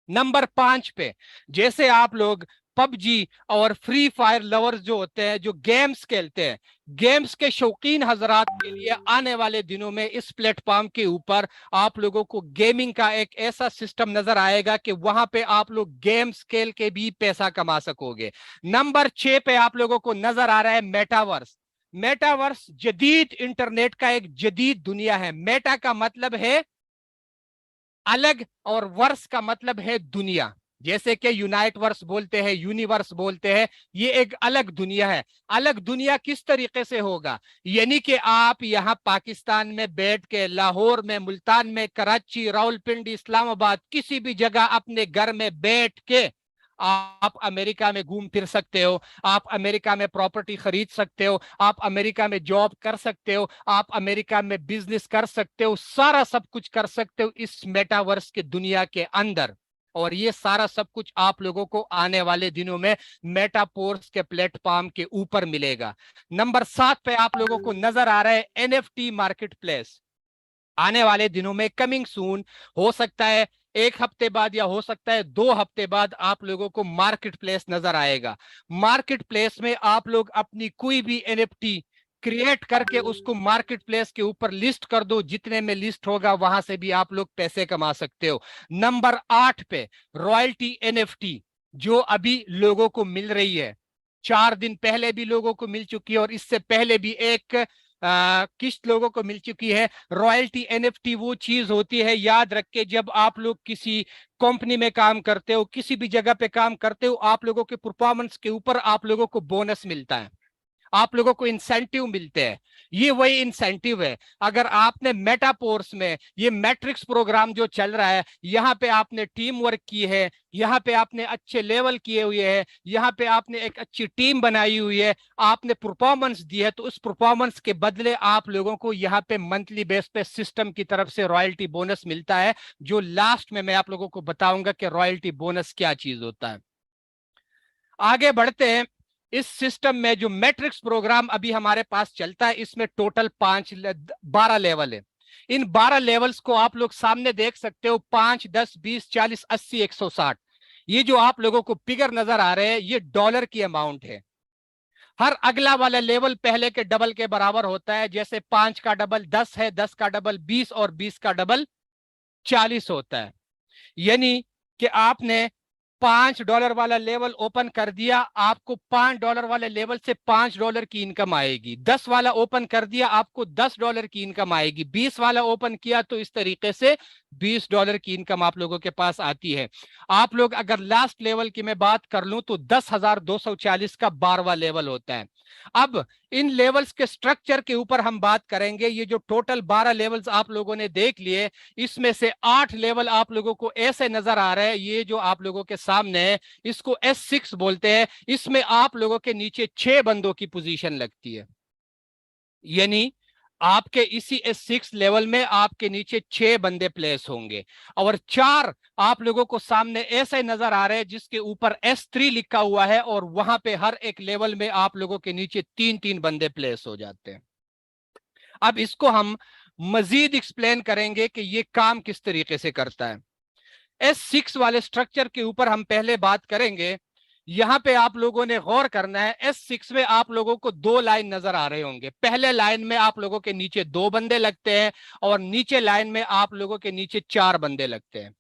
नंबर 5 पे जैसे आप लोग पबजी और फ्री फायर लवर्स जो होते हैं, जो गेम्स खेलते हैं, गेम्स के शौकीन हजरात के लिए आने वाले दिनों में इस प्लेटफॉर्म के ऊपर आप लोगों को गेमिंग का एक ऐसा सिस्टम नजर आएगा कि वहां पे आप लोग गेम्स खेल के भी पैसा कमा सकोगे। नंबर 6 पे आप लोगों को नजर आ रहा है मेटावर्स। मेटावर्स जदीद इंटरनेट का एक जदीद दुनिया है। मेटा का मतलब है अलग और वर्स का मतलब है दुनिया। जैसे कि यूनाइट वर्स बोलते हैं, यूनिवर्स बोलते हैं, ये एक अलग दुनिया है। अलग दुनिया किस तरीके से होगा, यानी कि आप यहाँ पाकिस्तान में बैठ के, लाहौर में, मुल्तान में, कराची, रावलपिंडी, इस्लामाबाद, किसी भी जगह अपने घर में बैठ के आप अमेरिका में घूम फिर सकते हो, आप अमेरिका में प्रॉपर्टी खरीद सकते हो, आप अमेरिका में जॉब कर सकते हो, आप अमेरिका में बिजनेस कर सकते हो, सारा सब कुछ कर सकते हो इस मेटावर्स के दुनिया के अंदर। और ये सारा सब कुछ आप लोगों को आने वाले दिनों में मेटापोर्स के प्लेटफॉर्म के ऊपर मिलेगा। नंबर 7 पे आप लोगों को नजर आ रहा है एनएफटी मार्केट प्लेस। आने वाले दिनों में, कमिंग सून, हो सकता है 1 हफ्ते बाद या हो सकता है 2 हफ्ते बाद आप लोगों को मार्केट प्लेस नजर आएगा। मार्केट प्लेस में आप लोग अपनी कोई भी एनएफटी क्रिएट करके उसको मार्केट प्लेस के ऊपर लिस्ट कर दो, जितने में लिस्ट होगा वहां से भी आप लोग पैसे कमा सकते हो। नंबर 8 पे रॉयल्टी एनएफटी, जो अभी लोगों को मिल रही है, 4 दिन पहले भी लोगों को मिल चुकी है और इससे पहले भी एक किस्त लोगों को मिल चुकी है। रॉयल्टी एनएफटी वो चीज होती है, याद रख के, जब आप लोग किसी कंपनी में काम करते हो, किसी भी जगह पे काम करते हो, आप लोगों के परफॉर्मेंस के ऊपर आप लोगों को बोनस मिलता है, आप लोगों को इंसेंटिव मिलते हैं। ये वही इंसेंटिव है। अगर आपने मेटापोर्स में ये मैट्रिक्स प्रोग्राम जो चल रहा है, यहाँ पे आपने टीम वर्क की है, यहाँ पे आपने अच्छे लेवल किए हुए हैं, यहाँ पे आपने एक अच्छी टीम बनाई हुई है, आपने परफॉर्मेंस दी है, तो उस परफॉर्मेंस के बदले आप लोगों को यहाँ पे मंथली बेस पे सिस्टम की तरफ से रॉयल्टी बोनस मिलता है, जो लास्ट में मैं आप लोगों को बताऊंगा कि रॉयल्टी बोनस क्या चीज होता है। आगे बढ़ते हैं। इस सिस्टम में जो मैट्रिक्स प्रोग्राम अभी हमारे पास चलता है, इसमें टोटल 12 लेवल है। इन 12 लेवल्स को आप लोग सामने देख सकते हो, 5, 10, 20, 40, 80, 160। ये जो आप लोगों को फिगर नजर आ रहे हैं, ये डॉलर की अमाउंट है। हर अगला वाला लेवल पहले के डबल के बराबर होता है। जैसे 5 का डबल 10 है, 10 का डबल 20 और 20 का डबल 40 होता है। यानी कि आपने $5 वाला लेवल ओपन कर दिया, आपको $5 वाले लेवल से $5 की इनकम आएगी। 10 वाला ओपन कर दिया, आपको $10 की इनकम आएगी। 20 वाला ओपन किया तो इस तरीके से $20 की इनकम आप लोगों के पास आती है। आप लोग अगर लास्ट लेवल की मैं बात कर लूं तो 10,240 का 12वां लेवल होता है। अब इन लेवल्स के स्ट्रक्चर के ऊपर हम बात करेंगे। ये जो टोटल 12 लेवल्स आप लोगों ने देख लिए, इसमें से 8 लेवल आप लोगों को ऐसे नजर आ रहे हैं। ये जो आप लोगों के सामने है, इसको S6 बोलते हैं। इसमें आप लोगों के नीचे 6 बंदों की पोजीशन लगती है, यानी आपके इसी S6 लेवल में आपके नीचे 6 बंदे प्लेस होंगे, और 4 आप लोगों को सामने ऐसे नजर आ रहे हैं जिसके ऊपर S3 लिखा हुआ है, और वहां पे हर एक लेवल में आप लोगों के नीचे 3-3 बंदे प्लेस हो जाते हैं। अब इसको हम मजीद एक्सप्लेन करेंगे कि ये काम किस तरीके से करता है। S6 वाले स्ट्रक्चर के ऊपर हम पहले बात करेंगे یہاں پہ آپ لوگوں نے غور کرنا ہے. S6 میں آپ لوگوں کو دو لائن نظر آ رہے ہوں گے. پہلے لائن میں آپ لوگوں کے نیچے دو بندے لگتے ہیں اور نیچے لائن میں آپ لوگوں کے نیچے چار بندے لگتے ہیں.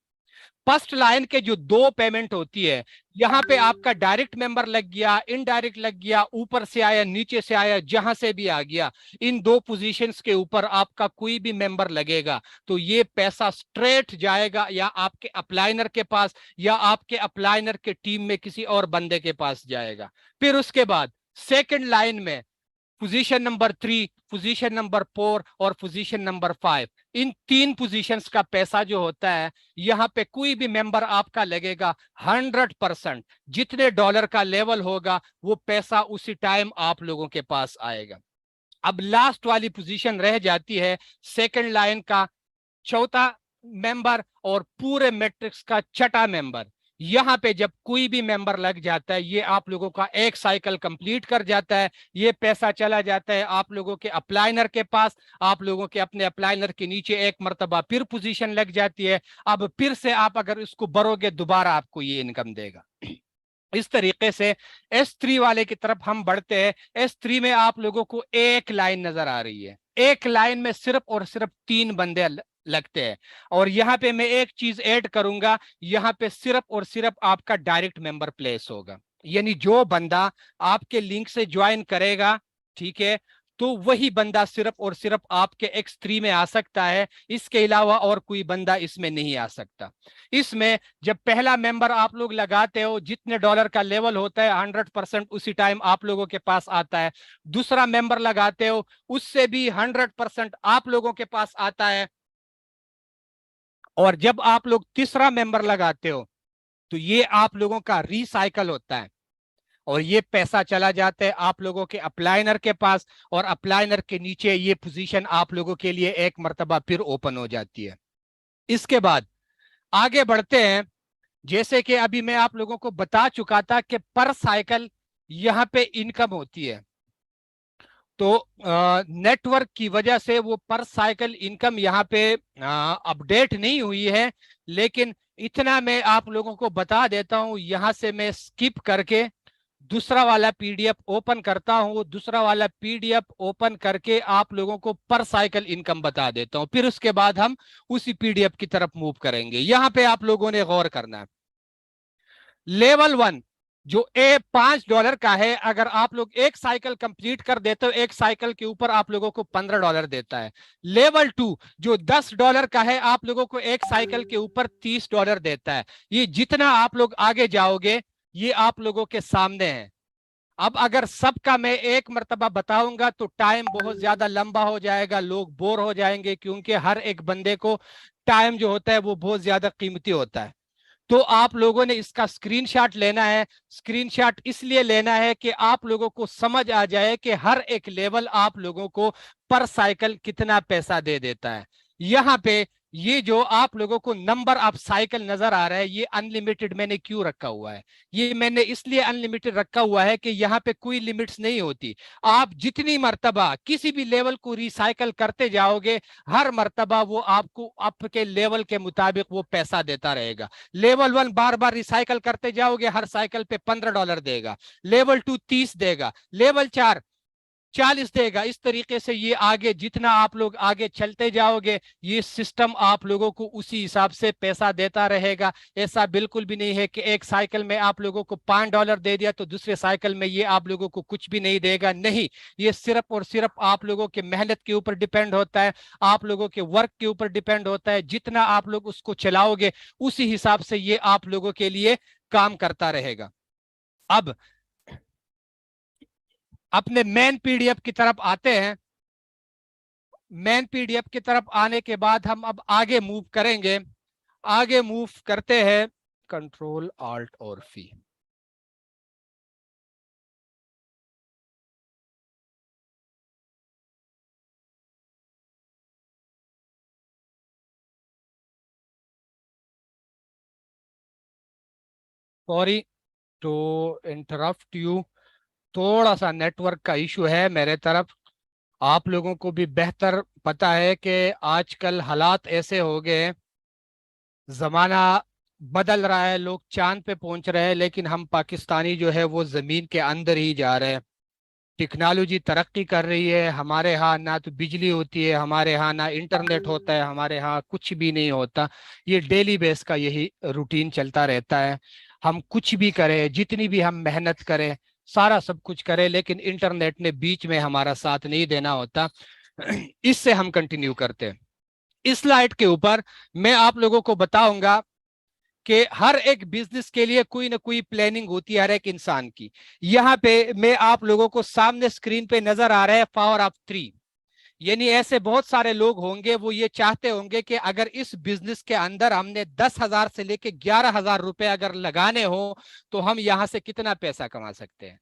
فرسٹ لائن کے جو دو پیمنٹ ہوتی ہے, یہاں پہ آپ کا ڈائریکٹ ممبر لگ گیا, انڈائریکٹ لگ گیا, اوپر سے آیا, نیچے سے آیا, جہاں سے بھی آ گیا, ان دو پوزیشنز کے اوپر آپ کا کوئی بھی ممبر لگے گا تو یہ پیسہ سٹریٹ جائے گا یا آپ کے اپلائنر کے پاس یا آپ کے اپلائنر کے ٹیم میں کسی اور بندے کے پاس جائے گا. پھر اس کے بعد سیکنڈ لائن میں پوزیشن نمبر 3, پوزیشن نمبر 4 اور پوزیشن نمبر 5, ان تین پوزیشنز کا پیسہ جو ہوتا ہے یہاں پہ کوئی بھی ممبر آپ کا لگے گا 100%. جتنے ڈالر کا لیول ہوگا وہ پیسہ اسی ٹائم آپ لوگوں کے پاس آئے گا. اب لاسٹ والی پوزیشن رہ جاتی ہے سیکنڈ لائن کا چوتھا ممبر اور پورے میٹرکس کا چھٹا ممبر. یہاں پہ جب کوئی بھی ممبر لگ جاتا ہے یہ آپ لوگوں کا ایک سائیکل کمپلیٹ کر جاتا ہے, یہ پیسہ چلا جاتا ہے آپ لوگوں کے اپلائنر کے پاس, آپ لوگوں کے اپنے اپلائنر کے نیچے ایک مرتبہ پھر پوزیشن لگ جاتی ہے. اب پھر سے آپ اگر اس کو بھرو گے دوبارہ آپ کو یہ انکم دے گا. اس طریقے سے S3 والے کی طرف ہم بڑھتے ہیں. S3 میں آپ لوگوں کو ایک لائن نظر آ رہی ہے, ایک لائن میں صرف اور صرف 3 بندے لگتے ہیں. اور یہاں پہ میں ایک چیز ایڈ کروں گا, یہاں پہ صرف اور صرف آپ کا ڈائریکٹ ممبر پلیس ہوگا. یعنی جو بندہ آپ کے لنک سے جوائن کرے گا, ٹھیک ہے, تو وہی بندہ صرف اور صرف آپ کے X3 میں آ سکتا ہے. اس کے علاوہ اور کوئی بندہ اس میں نہیں آ سکتا. اس میں جب پہلا ممبر آپ لوگ لگاتے ہو جتنے ڈالر کا لیول ہوتا ہے 100% اسی ٹائم آپ لوگوں کے پاس آتا ہے. دوسرا ممبر لگاتے ہو اس سے بھی 100% آپ لوگوں کے پاس آتا ہے. اور جب آپ لوگ تیسرا ممبر لگاتے ہو تو یہ آپ لوگوں کا ری سائیکل ہوتا ہے اور یہ پیسہ چلا جاتا ہے آپ لوگوں کے اپلائنر کے پاس, اور اپلائنر کے نیچے یہ پوزیشن آپ لوگوں کے لیے ایک مرتبہ پھر اوپن ہو جاتی ہے. اس کے بعد آگے بڑھتے ہیں. جیسے کہ ابھی میں آپ لوگوں کو بتا چکا تھا کہ پر سائیکل یہاں پہ انکم ہوتی ہے, تو نیٹ ورک کی وجہ سے وہ پر سائیکل انکم یہاں پہ اپڈیٹ نہیں ہوئی ہے, لیکن اتنا میں آپ لوگوں کو بتا دیتا ہوں. یہاں سے میں سکپ کر کے دوسرا والا PDF اوپن کرتا ہوں, دوسرا والا PDF اوپن کر کے آپ لوگوں کو پر سائیکل انکم بتا دیتا ہوں. پھر اس کے بعد ہم اسی PDF کی طرف موو کریں گے. یہاں پہ آپ لوگوں نے غور کرنا ہے. لیول 1 جو $5 کا ہے, اگر آپ لوگ ایک سائیکل کمپلیٹ کر دیتے ہو ایک سائیکل کے اوپر آپ لوگوں کو $15 دیتا ہے. لیول 2 جو $10 کا ہے آپ لوگوں کو ایک سائیکل کے اوپر $30 دیتا ہے. یہ جتنا آپ لوگ آگے جاؤ گے یہ آپ لوگوں کے سامنے ہے. اب اگر سب کا میں ایک مرتبہ بتاؤں گا تو ٹائم بہت زیادہ لمبا ہو جائے گا, لوگ بور ہو جائیں گے, کیونکہ ہر ایک بندے کو ٹائم جو ہوتا ہے وہ بہت زیادہ قیمتی ہوتا ہے. تو آپ لوگوں نے اس کا اسکرین شاٹ لینا ہے. اسکرین شاٹ اس لیے لینا ہے کہ آپ لوگوں کو سمجھ آ جائے کہ ہر ایک لیول آپ لوگوں کو پر سائیکل کتنا پیسہ دے دیتا ہے. یہاں پہ یہ جو آپ لوگوں کو نمبر آف سائیکل نظر آ رہا ہے یہ ان لمیٹڈ میں نے کیوں رکھا ہوا ہے؟ یہ میں نے اس لیے ان لمیٹڈ رکھا ہوا ہے کہ یہاں پہ کوئی لمٹس نہیں ہوتی. آپ جتنی مرتبہ کسی بھی لیول کو ریسائیکل کرتے جاؤ گے ہر مرتبہ وہ آپ کو آپ کے لیول کے مطابق وہ پیسہ دیتا رہے گا. لیول 1 بار بار ریسائیکل کرتے جاؤ گے ہر سائیکل پہ $15 دے گا. لیول 2 30 دے گا. لیول 4 40 دے گا. اس طریقے سے یہ آگے جتنا آپ لوگ آگے چلتے جاؤ گے یہ سسٹم آپ لوگوں کو اسی حساب سے پیسہ دیتا رہے گا. ایسا بالکل بھی نہیں ہے کہ ایک سائیکل میں آپ لوگوں کو $5 دے دیا تو دوسرے سائیکل میں یہ آپ لوگوں کو کچھ بھی نہیں دے گا. نہیں, یہ صرف اور صرف آپ لوگوں کے محنت کے اوپر ڈیپینڈ ہوتا ہے, آپ لوگوں کے ورک کے اوپر ڈیپینڈ ہوتا ہے. جتنا آپ لوگ اس کو چلاؤ گے اسی حساب سے یہ آپ لوگوں کے لیے کام کرتا رہے گا. اب اپنے مین PDF کی طرف آتے ہیں. مین PDF کی طرف آنے کے بعد ہم اب آگے موو کریں گے. آگے موو کرتے ہیں کنٹرول آلٹ اور فی. سوری ٹو انٹرپٹ یو, تھوڑا سا نیٹ ورک کا ایشو ہے میرے طرف. آپ لوگوں کو بھی بہتر پتا ہے کہ آج کل حالات ایسے ہو گئے, زمانہ बदल रहा है, लोग चांद पे पहुंच रहे हैं, लेकिन हम पाकिस्तानी जो है वो जमीन के अंदर ही जा रहे हैं। टेक्नोलॉजी तरक्की कर रही है, हमारे यहाँ ना तो बिजली होती है, हमारे यहाँ ना इंटरनेट होता है, हमारे यहाँ कुछ भी नहीं होता। ये डेली बेस का यही रूटीन चलता रहता है। हम कुछ भी करें, जितनी भी हम मेहनत करें, सारा सब कुछ करें, लेकिन इंटरनेट ने बीच में हमारा साथ नहीं देना होता। इससे हम कंटिन्यू करते हैं। इस स्लाइड के ऊपर मैं आप लोगों को बताऊंगा कि हर एक बिजनेस के लिए कोई ना कोई प्लानिंग होती है हर एक इंसान की। यहाँ पे मैं आप लोगों को सामने स्क्रीन पे नजर आ रहा है पावर ऑफ 3। यानी ऐसे बहुत सारे लोग होंगे, वो ये चाहते होंगे कि अगर इस बिजनेस के अंदर हमने 10,000 से लेके 11,000 रुपए अगर लगाने हो तो हम यहां से कितना पैसा कमा सकते हैं।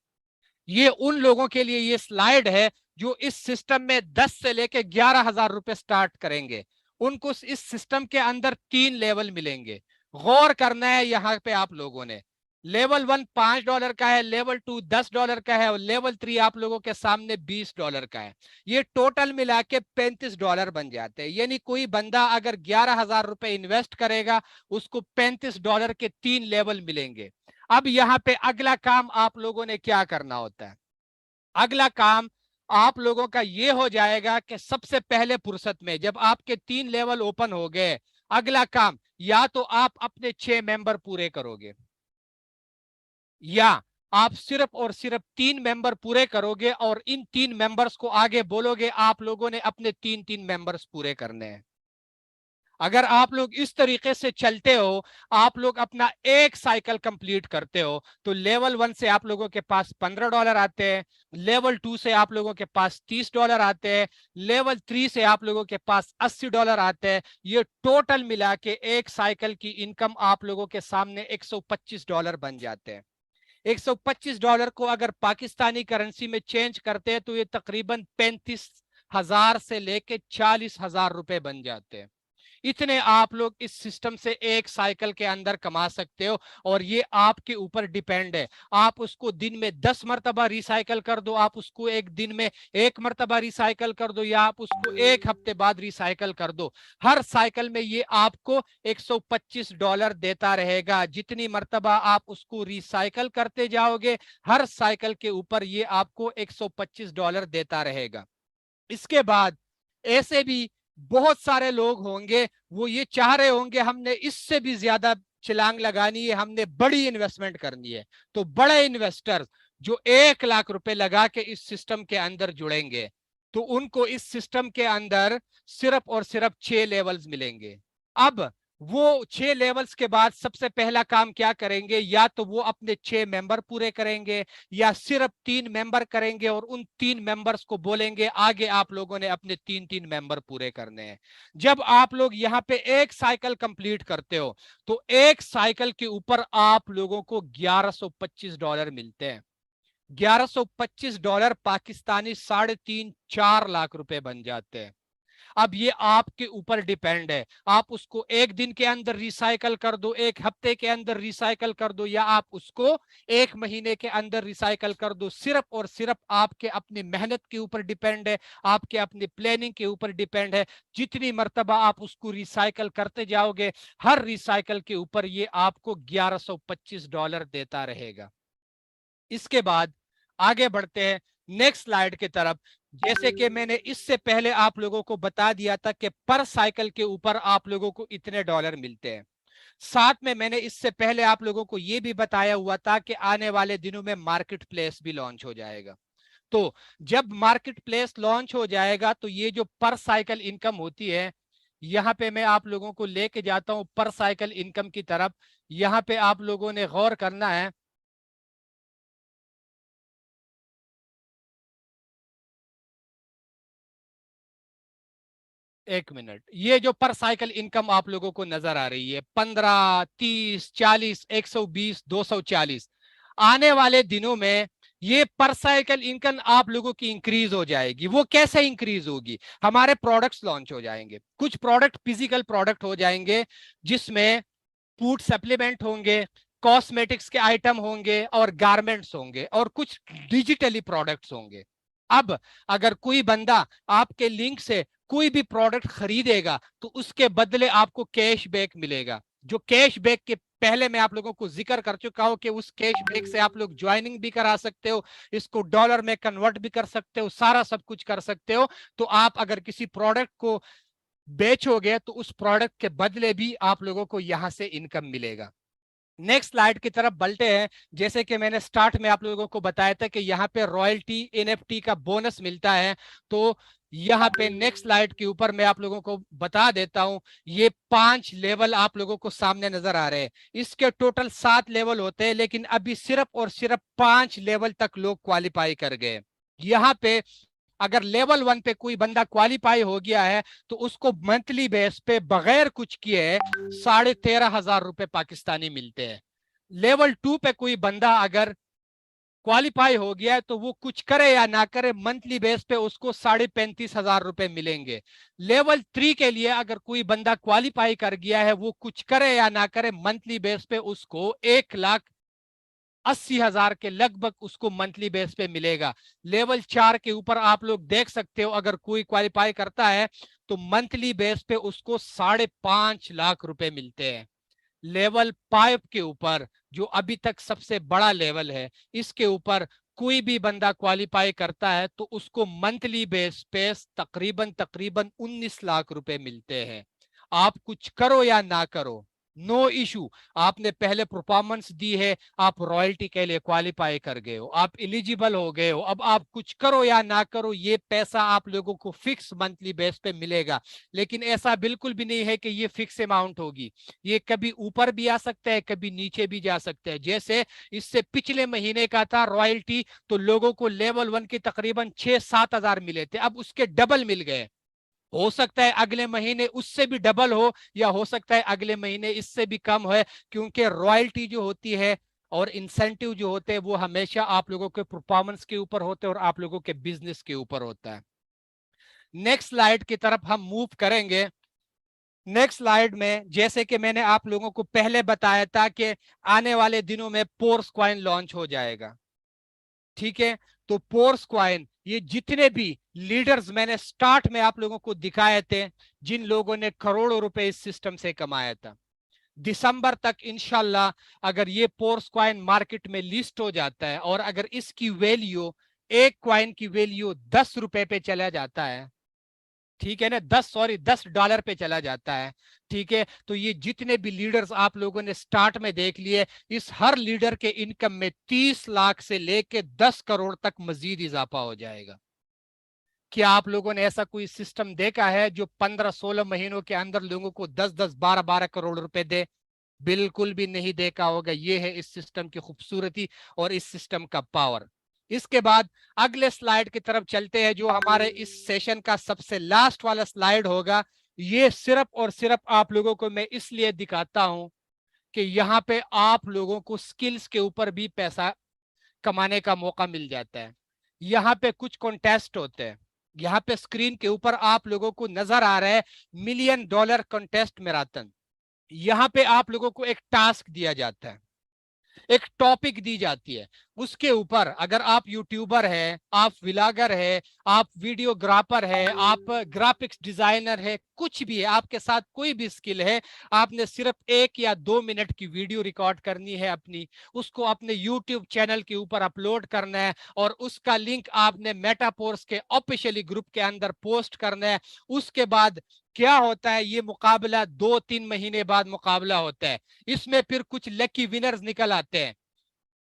ये उन लोगों के लिए ये स्लाइड है जो इस सिस्टम में 10 से लेके 11,000 रुपए स्टार्ट करेंगे। उनको इस सिस्टम के अंदर 3 लेवल मिलेंगे। गौर करना है यहाँ पे आप लोगों ने। लेवल 1 $5 का है, लेवल 2 $10 का है, और लेवल 3 आप लोगों के सामने $20 का है। ये टोटल मिला के $35 बन जाते हैं। यानी कोई बंदा अगर 11,000 रुपए इन्वेस्ट करेगा, उसको $35 के 3 लेवल मिलेंगे। अब यहाँ पे अगला काम आप लोगों ने क्या करना होता है। अगला काम आप लोगों का ये हो जाएगा कि सबसे पहले फुर्सत में जब आपके 3 लेवल ओपन हो गए, अगला काम या तो आप अपने 6 मेंबर पूरे करोगे, या आप सिर्फ और सिर्फ 3 मेंबर पूरे करोगे और इन 3 मेंबर्स को आगे बोलोगे आप लोगों ने अपने 3 मेंबर्स पूरे करने हैं। अगर आप लोग इस तरीके से चलते हो, आप लोग अपना एक साइकिल कंप्लीट करते हो, तो लेवल 1 से आप लोगों के पास $15 आते हैं, लेवल 2 से आप लोगों के पास $30 आते हैं, लेवल 3 से आप लोगों के पास $80 आते हैं। ये टोटल मिला के एक साइकिल की इनकम आप लोगों के सामने $125 बन जाते हैं। $125 को अगर पाकिस्तानी करेंसी में चेंज करते हैं तो ये तकरीबन 35,000 से लेके 40,000 रुपए बन जाते हैं। इतने आप लोग इस सिस्टम से एक साइकिल के अंदर कमा सकते हो, और ये आपके ऊपर डिपेंड है। आप उसको दिन में 10 मरतबा रिसाइकल कर दो, आप उसको एक दिन में 1 मरतबा रिसाइकल कर दो, या आप उसको 1 हफ्ते बाद रिसाइकल कर दो। हर साइकिल में ये आपको $125 देता रहेगा। जितनी मरतबा आप उसको रिसाइकल करते जाओगे, हर साइकिल के ऊपर ये आपको $125 देता रहेगा। इसके बाद ऐसे भी बहुत सारे लोग होंगे, वो ये चाह रहे होंगे हमने इससे भी ज्यादा छलांग लगानी है, हमने बड़ी इन्वेस्टमेंट करनी है। तो बड़े इन्वेस्टर जो 1 लाख रुपए लगा के इस सिस्टम के अंदर जुड़ेंगे, तो उनको इस सिस्टम के अंदर सिर्फ और सिर्फ 6 लेवल्स मिलेंगे। अब वो 6 लेवल्स के बाद सबसे पहला काम क्या करेंगे, या तो वो अपने 6 मेंबर पूरे करेंगे, या सिर्फ 3 मेंबर करेंगे और उन 3 मेंबर्स को बोलेंगे आगे आप लोगों ने अपने 3 मेंबर पूरे करने हैं। जब आप लोग यहाँ पे एक साइकिल कंप्लीट करते हो, तो एक साइकिल के ऊपर आप लोगों को $1125 मिलते हैं। $1125 पाकिस्तानी 3.5-4 लाख रुपए बन जाते हैं। अब ये आपके ऊपर डिपेंड है, आप उसको एक दिन के अंदर रिसाइकल कर दो, एक हफ्ते के अंदर रिसाइकल कर दो, या आप उसको 1 महीने के अंदर रिसाइकल कर दो। सिर्फ और सिर्फ आपके अपनी मेहनत के ऊपर डिपेंड है, आपके अपनी प्लानिंग के ऊपर डिपेंड है। जितनी मर्तबा आप उसको रिसाइकल करते जाओगे, हर रिसाइकल के ऊपर ये आपको $1125 देता रहेगा। इसके बाद आगे बढ़ते हैं नेक्स्ट स्लाइड की तरफ। जैसे कि मैंने इससे पहले आप लोगों को बता दिया था कि पर साइकिल के ऊपर आप लोगों को इतने डॉलर मिलते हैं। साथ में मैंने इससे पहले आप लोगों को यह भी बताया हुआ था कि आने वाले दिनों में मार्केट प्लेस भी लॉन्च हो जाएगा। तो जब मार्केट प्लेस लॉन्च हो जाएगा तो ये जो पर साइकिल इनकम होती है, यहाँ पे मैं आप लोगों को लेके जाता हूं पर साइकिल इनकम की तरफ। यहाँ पे आप लोगों ने गौर करना है। एक मिनट, ये जो पर साइकिल इनकम आप लोगों को नजर आ रही है 15, 30, 40, 120, 240, आने वाले दिनों में ये पर साइकिल इनकम आप लोगों की इंक्रीज हो जाएगी। वो कैसे इंक्रीज होगी, हमारे प्रोडक्ट्स लॉन्च हो जाएंगे, कुछ प्रोडक्ट फिजिकल प्रोडक्ट हो जाएंगे, जिसमें फूड सप्लीमेंट होंगे, कॉस्मेटिक्स के आइटम होंगे और गारमेंट्स होंगे, और कुछ डिजिटली प्रोडक्ट्स होंगे। अब अगर कोई बंदा आपके लिंक से कोई भी प्रोडक्ट खरीदेगा तो उसके बदले आपको कैश बैक मिलेगा। जो कैश बैक के पहले मैं आप लोगों को जिक्र कर चुका हूं कि उस कैश बैक से आप लोग ज्वाइनिंग भी करा सकते हो, इसको डॉलर में कन्वर्ट भी कर सकते हो, सारा सब कुछ कर सकते हो। तो आप अगर किसी प्रोडक्ट को बेचोगे तो उस प्रोडक्ट के बदले भी आप लोगों को यहां से इनकम मिलेगा। नेक्स्ट स्लाइड की तरफ बढ़ते हैं। जैसे कि मैंने स्टार्ट में आप लोगों को बताया था कि यहाँ पे रॉयल्टी एनएफटी का बोनस मिलता है, तो यहाँ पे नेक्स्ट स्लाइड के ऊपर मैं आप लोगों को बता देता हूं। ये 5 लेवल आप लोगों को सामने नजर आ रहे हैं। इसके टोटल 7 लेवल होते हैं, लेकिन अभी सिर्फ और सिर्फ 5 लेवल तक लोग क्वालिफाई कर गए। यहाँ पे अगर लेवल 1 पे कोई बंदा क्वालिफाई हो गया है तो उसको मंथली बेस पे बगैर कुछ किए 13,500 रुपए पाकिस्तानी मिलते हैं। लेवल 2 पे कोई बंदा अगर क्वालिफाई हो गया है तो वो कुछ करे या ना करे मंथली बेस पे उसको 35,500 रुपए मिलेंगे। लेवल 3 के लिए अगर कोई बंदा क्वालिफाई कर गया है, वो कुछ करे या ना करे मंथली बेस पे उसको 1,80,000 के लगभग उसको मंथली बेस पे मिलेगा। लेवल 4 के ऊपर आप लोग देख सकते हो, अगर कोई क्वालिफाई करता है तो मंथली बेस पे उसको 5.5 लाख रुपए मिलते हैं। लेवल 5 के ऊपर, जो अभी तक सबसे बड़ा लेवल है, इसके ऊपर कोई भी बंदा क्वालिफाई करता है तो उसको मंथली बेस पे तकरीबन तकरीबन 19 लाख रुपए मिलते हैं। आप कुछ करो या ना करो, नो इशू। आपने पहले परफॉर्मेंस दी है, आप रॉयल्टी के लिए क्वालिफाई कर गए हो, आप एलिजिबल हो गए हो। अब आप कुछ करो या ना करो, ये पैसा आप लोगों को फिक्स मंथली बेस पे मिलेगा। लेकिन ऐसा बिल्कुल भी नहीं है कि ये फिक्स अमाउंट होगी, ये कभी ऊपर भी आ सकता है, कभी नीचे भी जा सकता है। जैसे इससे पिछले महीने का था रॉयल्टी, तो लोगों को लेवल 1 के तकरीबन 6-7 हजार मिले थे, अब उसके डबल मिल गए। हो सकता है अगले महीने उससे भी डबल हो, या हो सकता है अगले महीने इससे भी कम हो, क्योंकि रॉयल्टी जो होती है और इंसेंटिव जो होते हैं वो हमेशा आप लोगों के परफॉर्मेंस के ऊपर होते हैं और आप लोगों के बिजनेस के ऊपर होता है। नेक्स्ट स्लाइड की तरफ हम मूव करेंगे। नेक्स्ट स्लाइड में जैसे कि मैंने आप लोगों को पहले बताया था कि आने वाले दिनों में पोर्स कॉइन लॉन्च हो जाएगा, ठीक है। तो पोर्स कॉइन, ये जितने भी लीडर्स मैंने स्टार्ट में आप लोगों को दिखाए थे, जिन लोगों ने करोड़ों रुपए इस सिस्टम से कमाया था, दिसंबर तक इंशाल्लाह अगर ये पोर्स कॉइन मार्केट में लिस्ट हो जाता है और अगर इसकी वैल्यू, एक कॉइन की वैल्यू 10 रुपए पे चला जाता है, ठीक है ना, 10 डॉलर पे चला जाता है, ठीक है, तो ये जितने भी लीडर्स आप लोगों ने स्टार्ट में देख लिए, इस हर लीडर के इनकम में 30 लाख से लेके 10 करोड़ तक मजीद इजाफा हो जाएगा। क्या आप लोगों ने ऐसा कोई सिस्टम देखा है जो 15-16 महीनों के अंदर लोगों को 10-10 12-12 करोड़ रुपए दे? बिल्कुल भी नहीं देखा होगा। ये है इस सिस्टम की खूबसूरती और इस सिस्टम का पावर। इसके बाद अगले स्लाइड की तरफ चलते हैं, जो हमारे इस सेशन का सबसे लास्ट वाला स्लाइड होगा। ये सिर्फ और सिर्फ आप लोगों को मैं इसलिए दिखाता हूं कि यहाँ पे आप लोगों को स्किल्स के ऊपर भी पैसा कमाने का मौका मिल जाता है। यहाँ पे कुछ कॉन्टेस्ट होते हैं। यहाँ पे स्क्रीन के ऊपर आप लोगों को नजर आ रहा है $1,000,000 कॉन्टेस्ट मैराथन। यहाँ पे आप लोगों को एक टास्क दिया जाता है, एक टॉपिक दी जाती है, उसके ऊपर अगर आप यूट्यूबर है, आप व्लॉगर है, आप वीडियोग्राफर है, आप ग्राफिक्स डिजाइनर है, कुछ भी है, आपके साथ कोई भी स्किल है, आपने सिर्फ 1 या 2 मिनट की वीडियो रिकॉर्ड करनी है अपनी, उसको अपने यूट्यूब चैनल के ऊपर अपलोड करना है और उसका लिंक आपने मेटापोर्स के ऑफिशियली ग्रुप के अंदर पोस्ट करना है। उसके बाद क्या होता है, ये मुकाबला 2-3 महीने बाद मुकाबला होता है। इसमें फिर कुछ लकी विनर्स निकल आते हैं।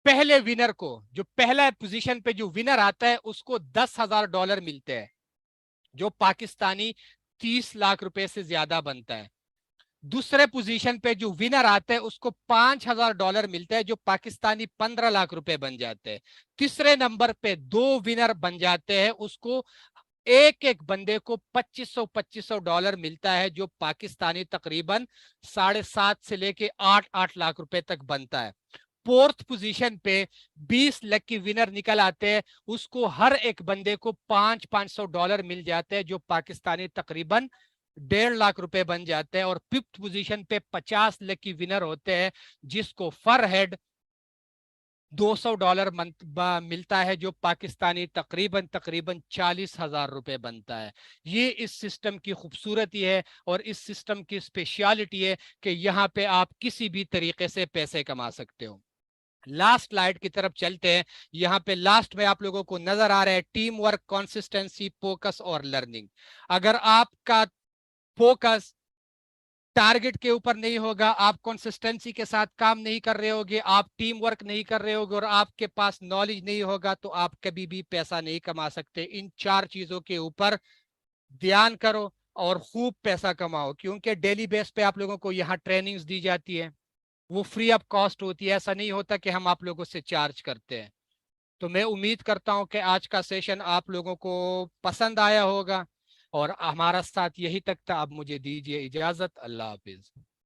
पहले विनर को, जो पहला पोजीशन पे जो विनर आता है, उसको $10,000 मिलते हैं, जो पाकिस्तानी 30 लाख रुपए से ज्यादा बनता है। दूसरे पोजीशन पे जो विनर आता है उसको $5,000 मिलता है, जो पाकिस्तानी 15 लाख रुपए बन जाते हैं। तीसरे नंबर पे 2 विनर बन जाते हैं, उसको एक एक बंदे को $2,500 मिलता है, जो पाकिस्तानी तकरीबन 7.5 से लेके 8-8 लाख रुपए तक बनता है। फोर्थ पोजीशन पे 20 लकी विनर निकल आते हैं, उसको हर एक बंदे को $500 मिल जाते हैं, जो पाकिस्तानी तकरीबन 1.5 लाख रुपए बन जाते हैं। और फिफ्थ पोजीशन पे 50 लकी विनर होते हैं, जिसको फर हेड $200 ملتا ہے، جو پاکستانی تقریباً 40,000 روپے بنتا ہے۔ یہ اس سسٹم کی خوبصورتی ہے اور اس سسٹم کی اسپیشیالٹی ہے کہ یہاں پہ آپ کسی بھی طریقے سے پیسے کما سکتے ہو۔ لاسٹ سلائیڈ کی طرف چلتے ہیں۔ یہاں پہ لاسٹ میں آپ لوگوں کو نظر آ رہا ہے ٹیم ورک، کنسسٹنسی، فوکس اور لرننگ۔ اگر آپ کا فوکس ٹارگٹ کے اوپر نہیں ہوگا، آپ کنسسٹنسی کے ساتھ کام نہیں کر رہے ہوگے، آپ ٹیم ورک نہیں کر رہے ہوگے اور آپ کے پاس نالج نہیں ہوگا، تو آپ کبھی بھی پیسہ نہیں کما سکتے۔ ان 4 چیزوں کے اوپر دھیان کرو اور خوب پیسہ کماؤ، کیونکہ ڈیلی بیس پہ آپ لوگوں کو یہاں ٹریننگز دی جاتی ہے، وہ فری آف کاسٹ ہوتی ہے، ایسا نہیں ہوتا کہ ہم آپ لوگوں سے چارج کرتے ہیں۔ تو میں امید کرتا ہوں کہ آج کا سیشن آپ لوگوں کو پسند آیا ہوگا، اور ہمارا ساتھ یہی تک تھا۔ اب مجھے دیجیے اجازت، اللہ حافظ۔